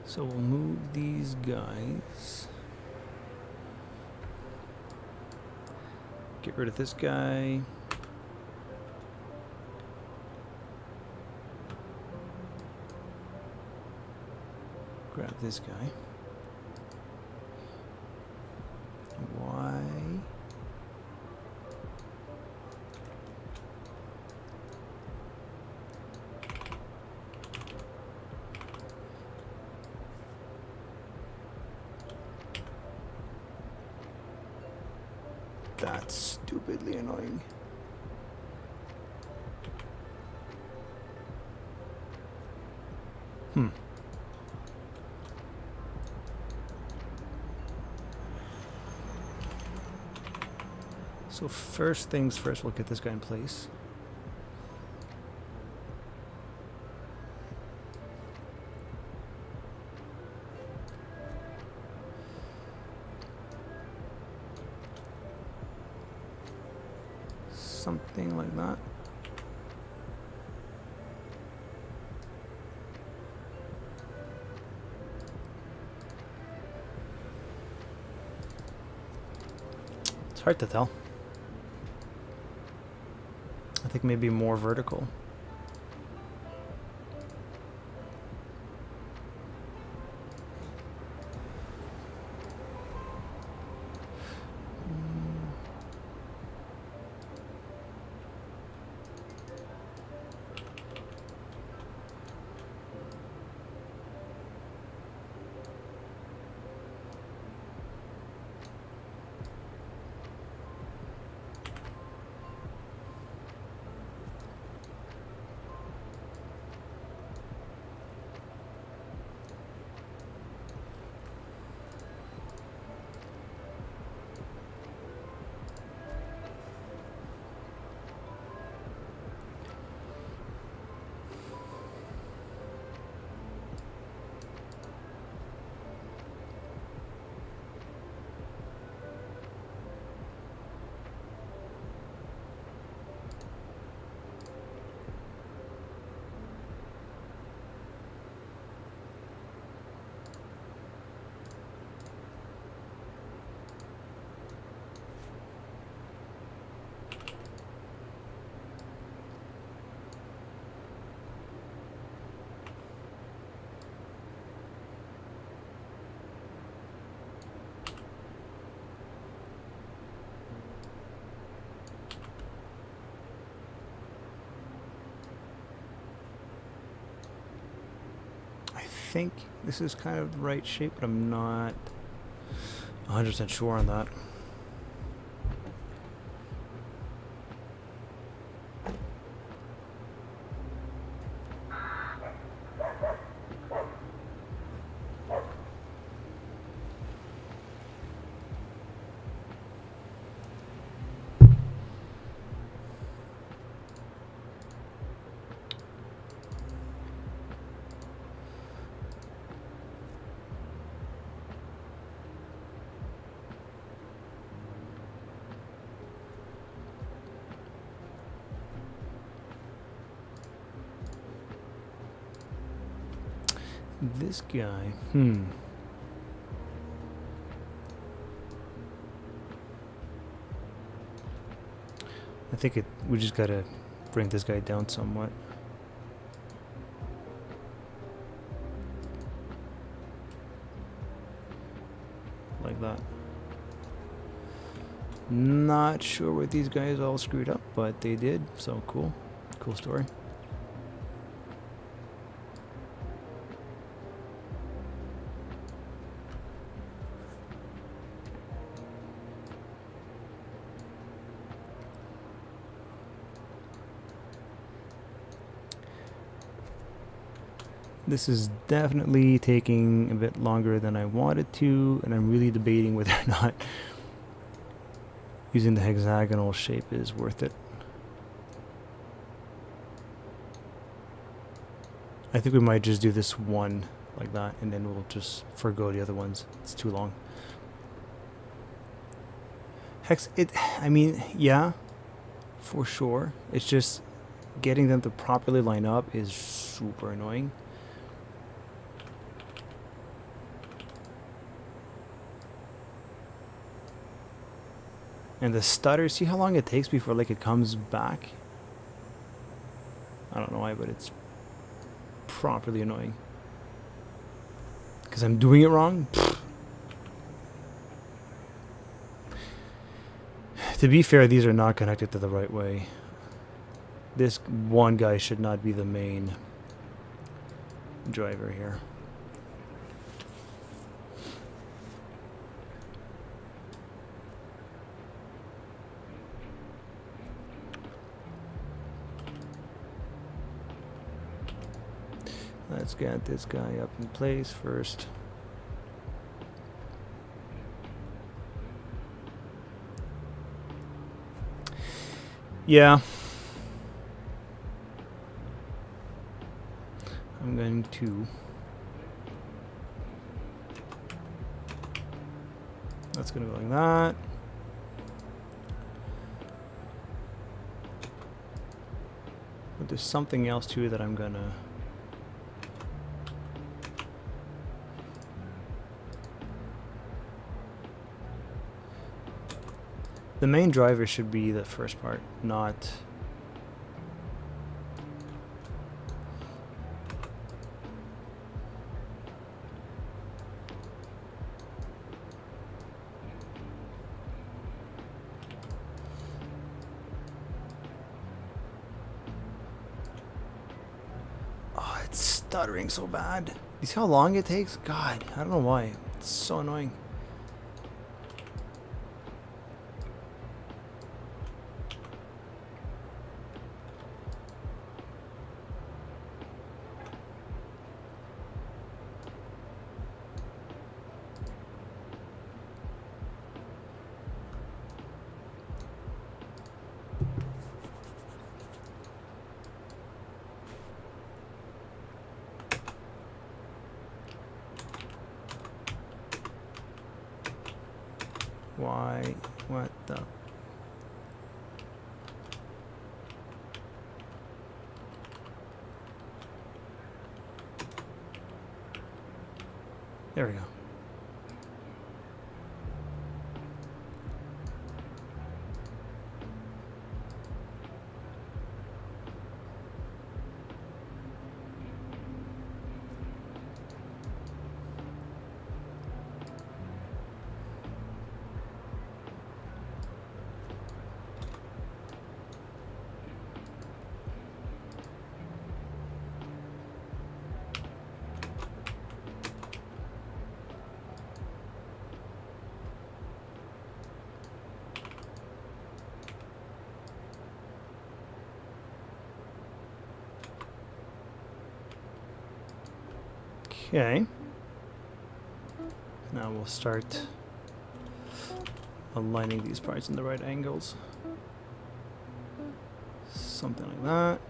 So we'll move these guys. Get rid of this guy. grab this guy. Why? That's stupidly annoying. So first things first, we'll get this guy in place. Something like that. It's hard to tell. I think maybe more vertical. I think this is kind of the right shape, but I'm not 100% sure on that. This guy, I think we just gotta bring this guy down somewhat. Like that. Not sure what these guys all screwed up, but they did, so cool. Cool story. This is definitely taking a bit longer than I wanted to, and I'm really debating whether or not using the hexagonal shape is worth it. I think we might just do this one like that, and then we'll just forgo the other ones. It's too long. I mean, yeah, for sure. It's just getting them to properly line up is super annoying. And the stutter, see how long it takes before like it comes back? I don't know why, but it's properly annoying. because I'm doing it wrong. To be fair, these are not connected to the right way. This one guy should not be the main driver here. Let's get this guy up in place first. Yeah. I'm going to... That's going to go like that. But there's something else too that I'm going to... The main driver should be the first part, not... Oh, it's stuttering so bad. You see how long it takes? God, I don't know why. It's so annoying. Why? What the? There we go. Okay. Now we'll start aligning these parts in the right angles. Something like that.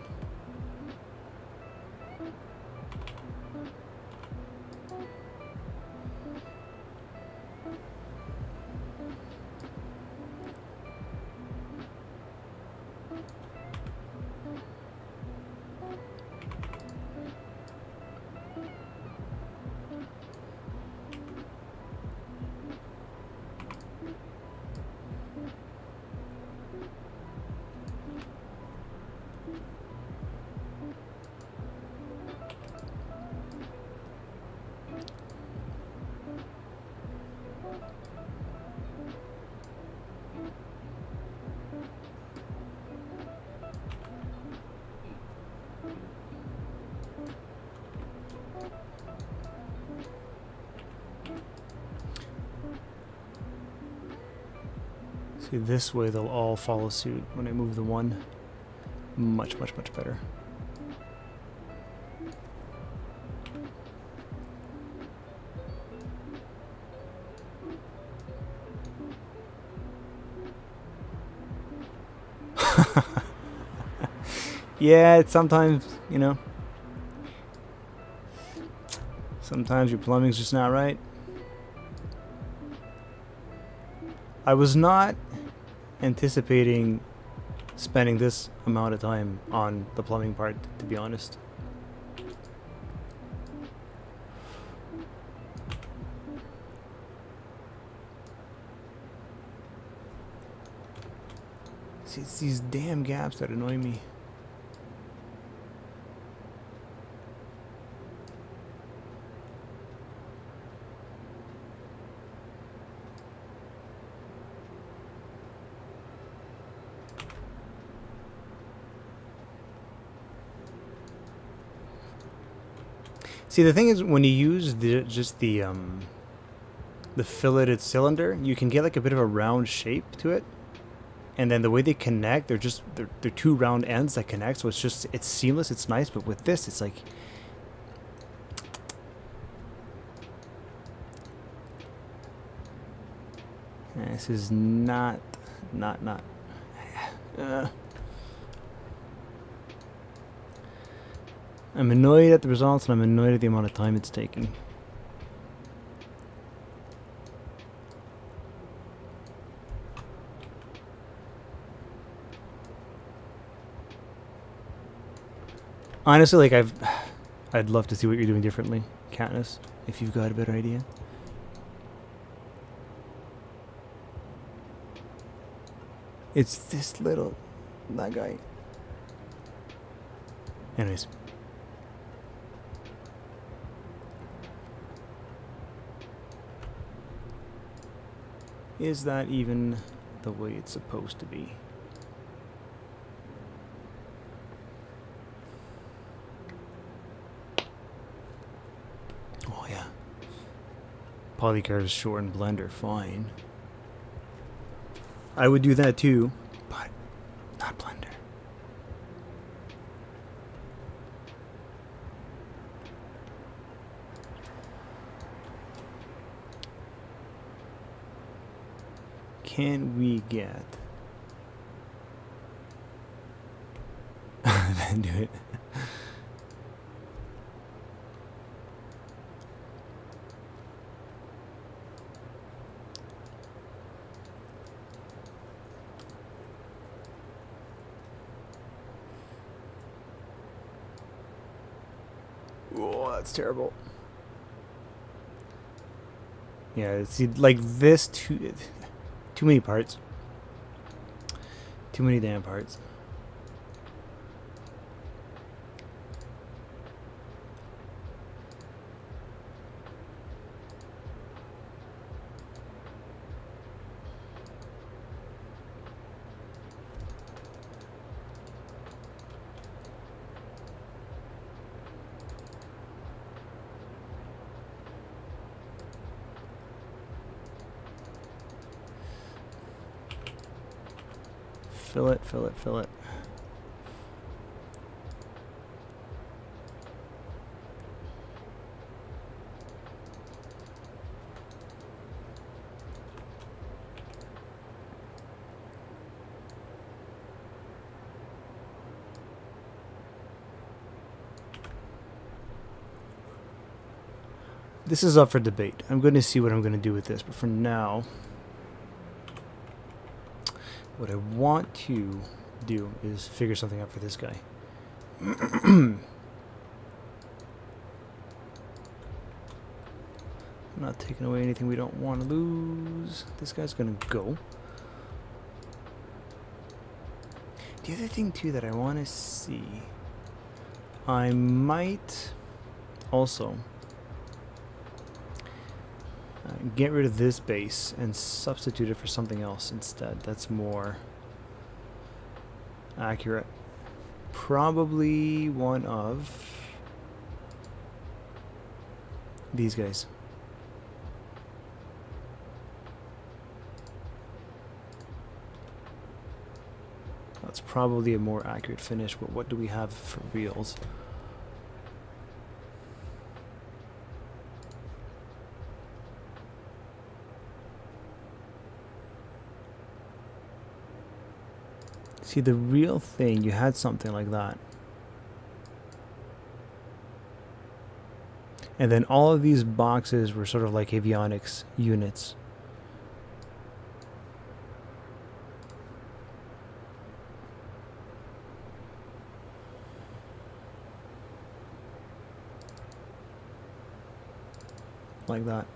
See, this way they'll all follow suit. When I move the one, much, much, much better. Yeah, it's sometimes, you know, sometimes your plumbing's just not right. I was not anticipating spending this amount of time on the plumbing part, to be honest. See, it's these damn gaps that annoy me. See, the thing is, when you use just the filleted cylinder, you can get like a bit of a round shape to it, and then the way they connect, they're two round ends that connect, so it's seamless, it's nice. But with this, it's like, this is not. I'm annoyed at the results, and I'm annoyed at the amount of time it's taking. Honestly, like I'd love to see what you're doing differently, Katniss, if you've got a better idea. It's this little, that guy. Anyways. Is that even the way it's supposed to be? Oh yeah. Polycard is short in Blender, fine. I would do that too, but not Blender. Can we get... then do it. Oh, that's terrible. Yeah, see, like this, too many parts. Too many damn parts. Fill it, fill it, fill it. This is up for debate. I'm going to see what I'm going to do with this, but for now, what I want to do is figure something out for this guy. I'm not taking away anything we don't want to lose. This guy's going to go. The other thing, too, that I want to see, I might also get rid of this base and substitute it for something else instead. That's more accurate. Probably one of these guys. That's probably a more accurate finish, but what do we have for reals? See, the real thing, you had something like that. And then all of these boxes were sort of like avionics units. Like that.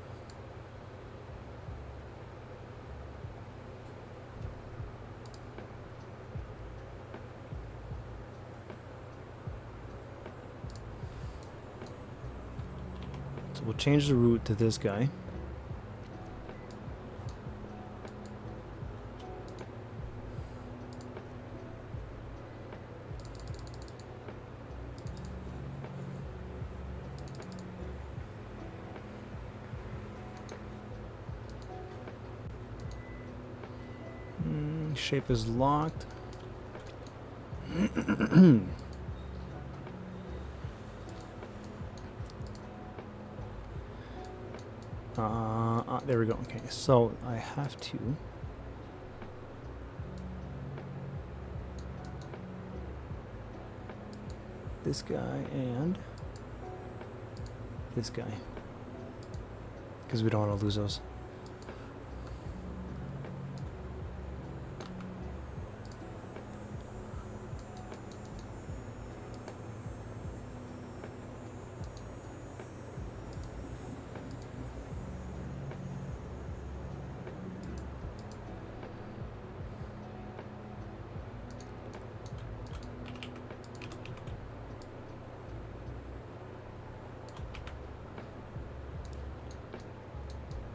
So we'll change the route to this guy. shape is locked. There we go. Okay, so I have to this guy and this guy, because we don't want to lose those.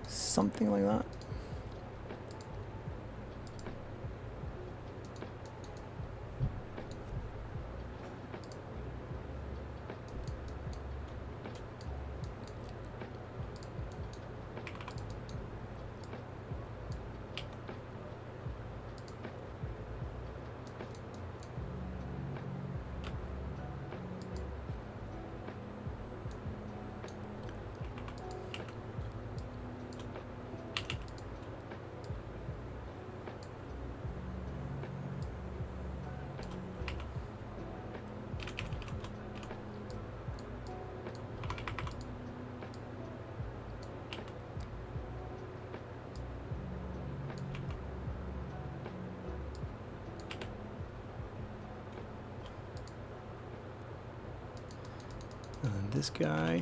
Something like that. And this guy.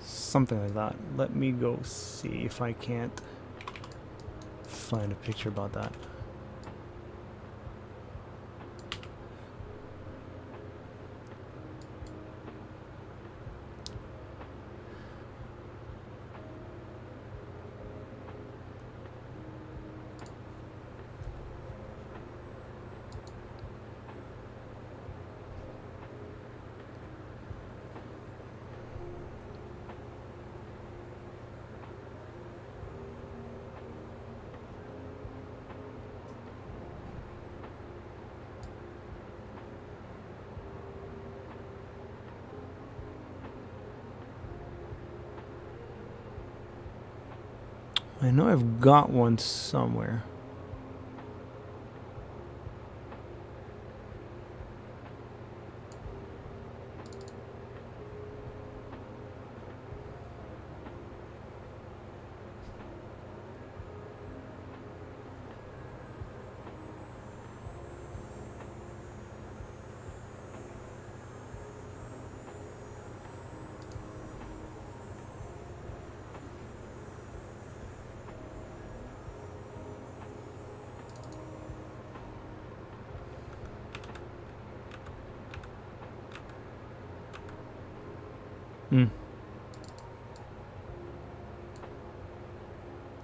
Something like that. Let me go see if I can't find a picture about that. I know I've got one somewhere.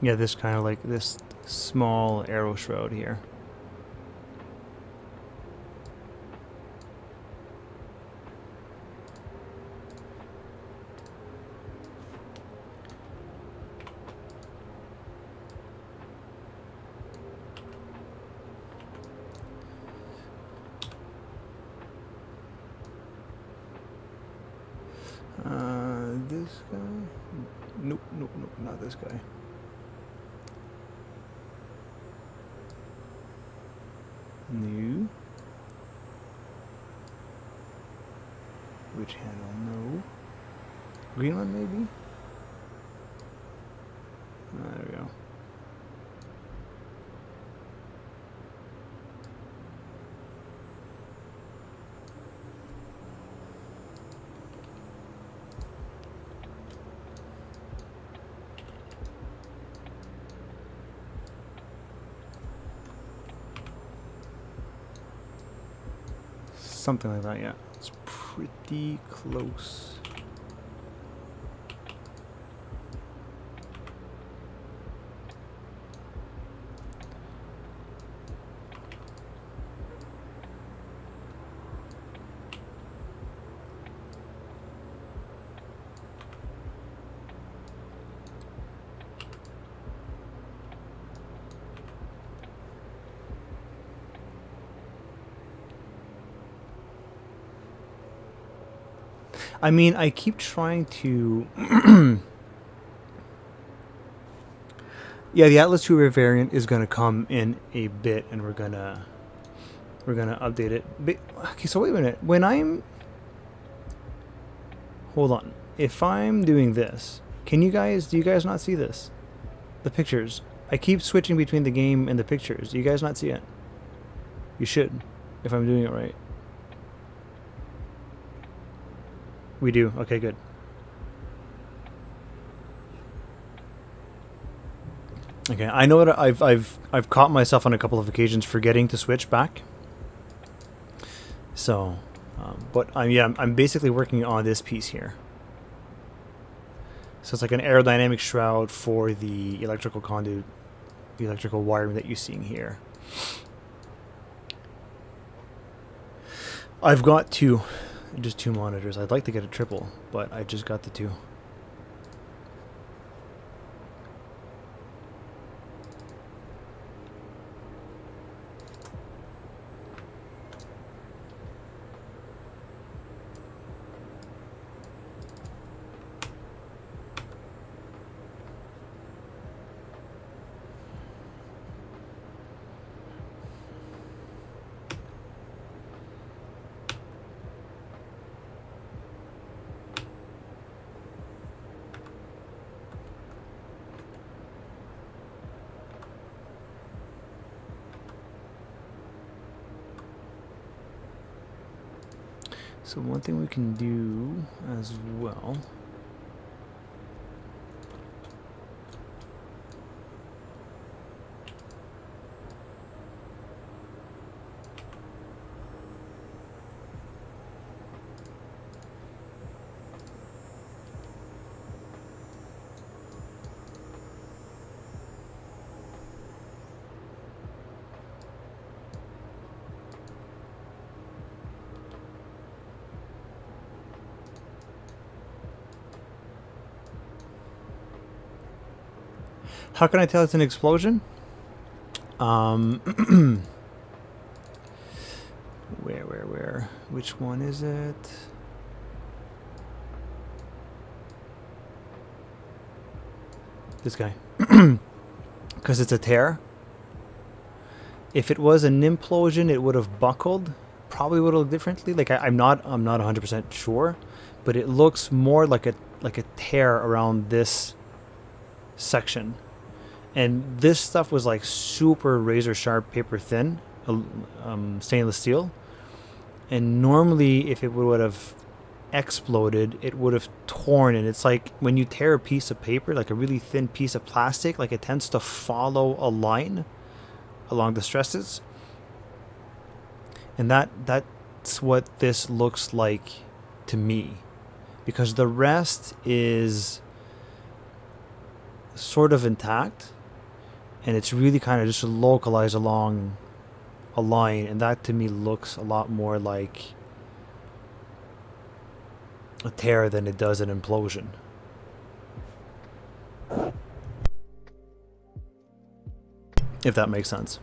Yeah, this kind of like this small arrow shroud here. This guy? Nope, nope, nope, not this guy. New. Which handle? No. Green one, maybe? There we go. Something like that, yeah. It's pretty close. I mean, I keep trying to... Yeah, the Atlas-Centaur variant is going to come in a bit, and we're gonna update it. But, okay, so wait a minute. When I'm... Hold on. If I'm doing this, do you guys not see this? The pictures. I keep switching between the game and the pictures. Do you guys not see it? You should, if I'm doing it right. We do. Okay, good. Okay, I know that I've caught myself on a couple of occasions forgetting to switch back. So, but I'm basically working on this piece here. So it's like an aerodynamic shroud for the electrical conduit, the electrical wiring that you're seeing here. I've got just two monitors. I'd like to get a triple, but I just got the two. So one thing we can do as well. How can I tell it's an explosion? Where? Which one is it? This guy. Because it's a tear. If it was an implosion, it would have buckled. Probably would have looked differently. Like I'm not 100% sure, but it looks more like a tear around this section. And this stuff was like super razor sharp, paper thin, stainless steel. And normally, if it would have exploded, it would have torn. And it's like when you tear a piece of paper, like a really thin piece of plastic, like it tends to follow a line along the stresses. And that's what this looks like to me, because the rest is sort of intact. And it's really kind of just localized along a line. And that to me looks a lot more like a tear than it does an implosion. If that makes sense.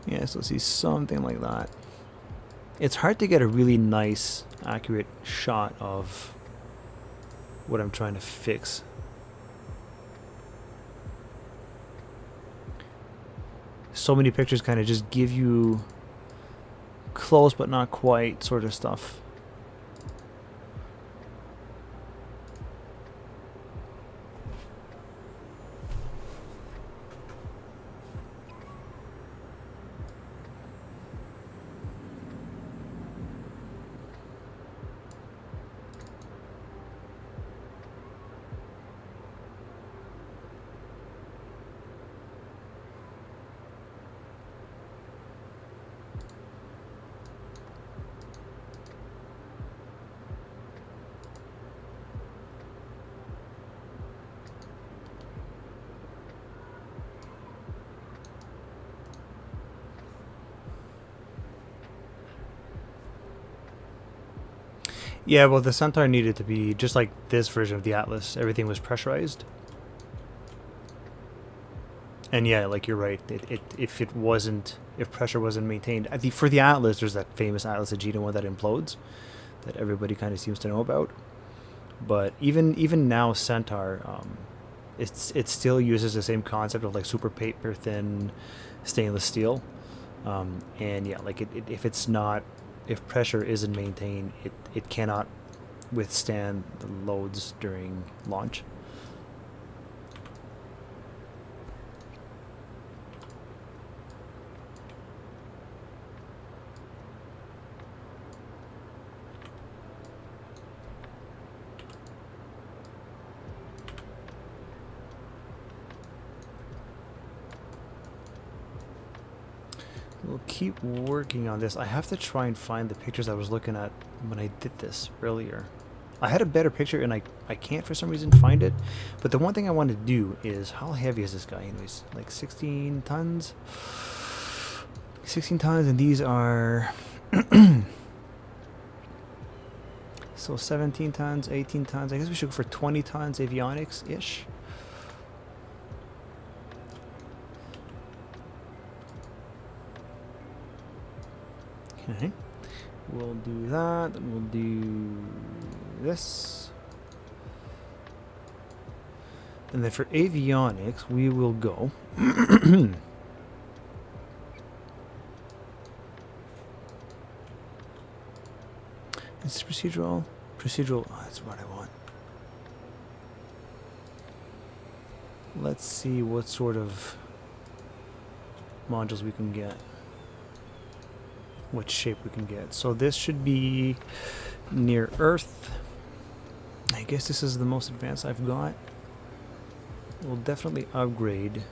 Yeah, so see something like that. It's hard to get a really nice, accurate shot of what I'm trying to fix. So many pictures kind of just give you close but not quite sort of stuff. Yeah, well, the Centaur needed to be just like this version of the Atlas. Everything was pressurized. And yeah, like you're right. If pressure wasn't maintained, for the Atlas, there's that famous Atlas Agena one that implodes, that everybody kind of seems to know about. But even now, Centaur, it still uses the same concept of like super paper thin stainless steel. And yeah, like if pressure isn't maintained, it cannot withstand the loads during launch. We'll keep working on this. I have to try and find the pictures I was looking at when I did this earlier. I had a better picture and I can't for some reason find it. But the one thing I want to do is, how heavy is this guy anyways? Like 16 tons? 16 tons, and these are... so 17 tons, 18 tons. I guess we should go for 20 tons avionics-ish. Okay, we'll do that, then we'll do this. And then for avionics, we will go. Is this procedural? Procedural, oh, that's what I want. Let's see what sort of modules we can get. What shape we can get. So this should be near Earth. I guess this is the most advanced I've got. We'll definitely upgrade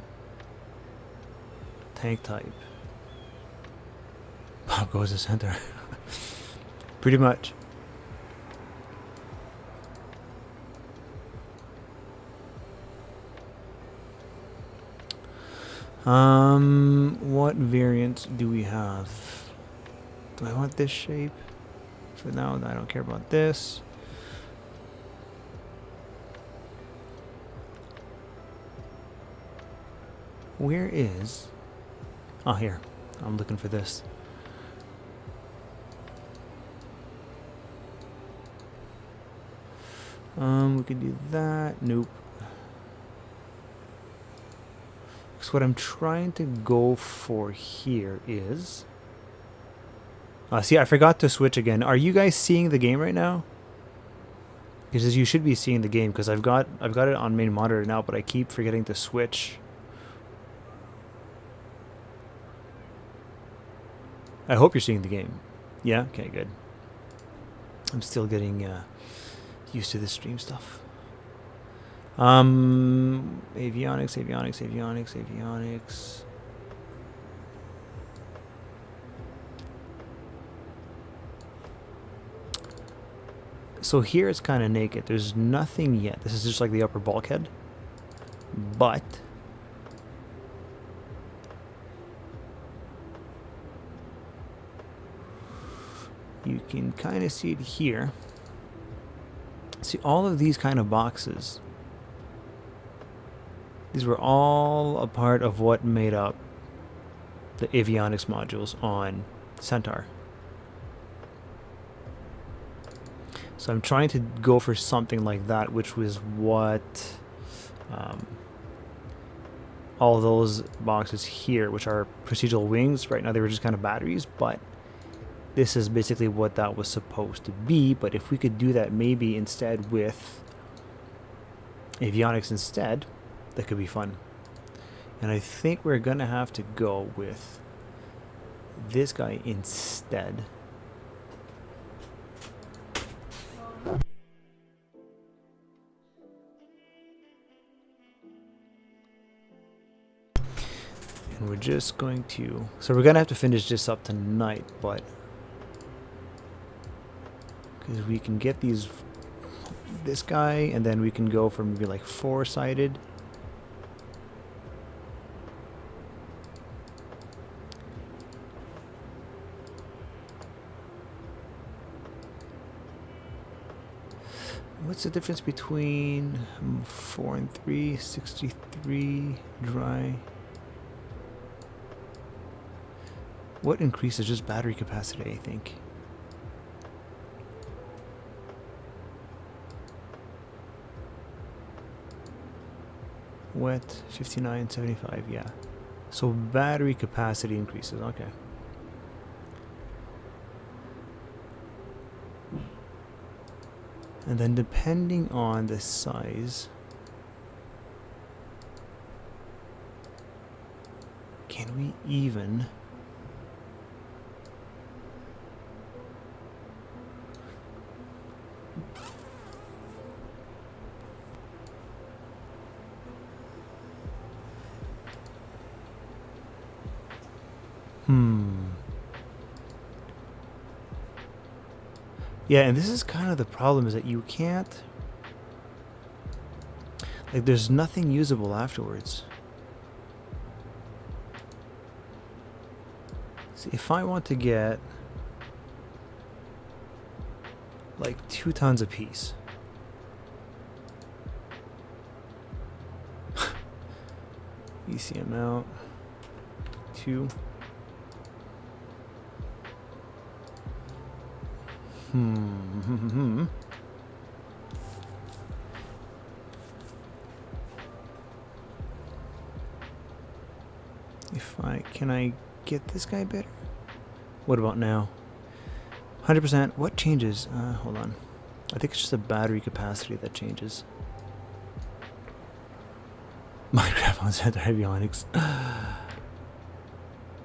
tank type. Pop goes to center. Pretty much. What variant do we have? Do I want this shape? For now, I don't care about this. Where is... Oh, here. I'm looking for this. We can do that. Nope. So what I'm trying to go for here is... see, I forgot to switch again. Are you guys seeing the game right now? Because you should be seeing the game, because I've got it on main monitor now, but I keep forgetting to switch. I hope you're seeing the game. Yeah? Okay, good. I'm still getting used to this stream stuff. Avionics. So here it's kind of naked. There's nothing yet. This is just like the upper bulkhead. But you can kind of see it here. See, all of these kind of boxes, these were all a part of what made up the avionics modules on Centaur. So I'm trying to go for something like that, which was what all those boxes here, which are procedural wings. Right now they were just kind of batteries, but this is basically what that was supposed to be. But if we could do that maybe instead with avionics instead, that could be fun. And I think we're gonna have to go with this guy instead. And we're just going to... So we're gonna have to finish this up tonight, but... because we can get these... this guy, and then we can go for maybe like 4-sided. What's the difference between 4 and 3? 63 dry. What increases? Just battery capacity, I think. Wet 59.75, yeah. So battery capacity increases, okay. And then depending on the size, can we even yeah, and this is kind of the problem, is that you can't, like, there's nothing usable afterwards. See, if I want to get like 2 tons apiece, ECM out 2. Can I get this guy better? What about now? 100%. What changes? Hold on. I think it's just the battery capacity that changes. Minecraft on Centaur avionics.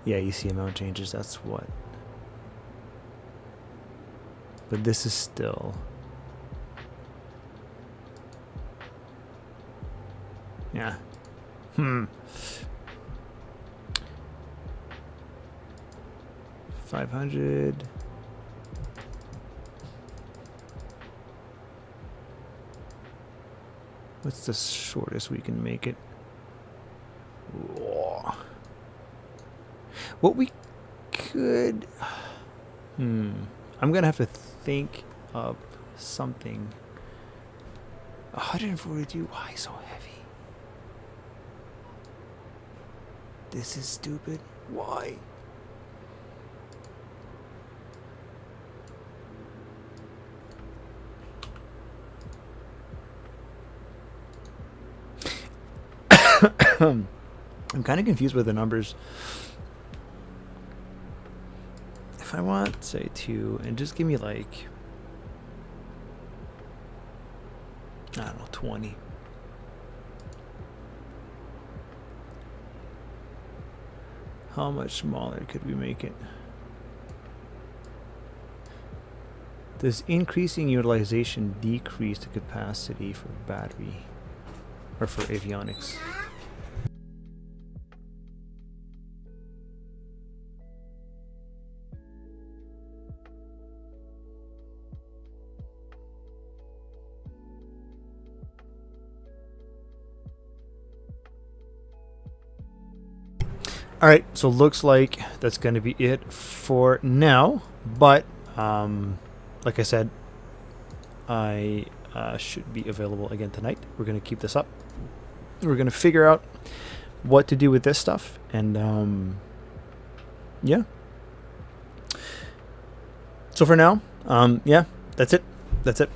Yeah, you see amount changes. That's what. But this is still. Yeah. 500. What's the shortest we can make it? Whoa. What we could... I'm gonna have to think of something. 142. Why so heavy? This is stupid. Why? I'm kind of confused with the numbers. If I want, say, 2, and just give me like, I don't know, 20. How much smaller could we make it? Does increasing utilization decrease the capacity for battery or for avionics? All right, so looks like that's going to be it for now. But like I said, I should be available again tonight. We're going to keep this up. We're going to figure out what to do with this stuff. And yeah. So for now, yeah, that's it. That's it.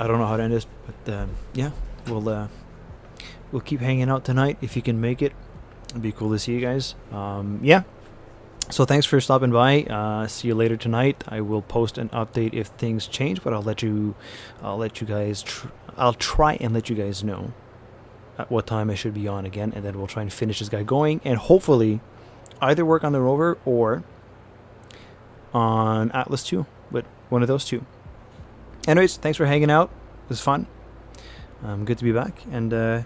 I don't know how to end this, but yeah, we'll keep hanging out tonight if you can make it. It'd be cool to see you guys. Yeah. So thanks for stopping by. See you later tonight. I will post an update if things change, but I'll let you guys. I'll try and let you guys know at what time I should be on again, and then we'll try and finish this guy going, and hopefully either work on the rover or on Atlas 2, but one of those two. Anyways, thanks for hanging out. It was fun. Good to be back, and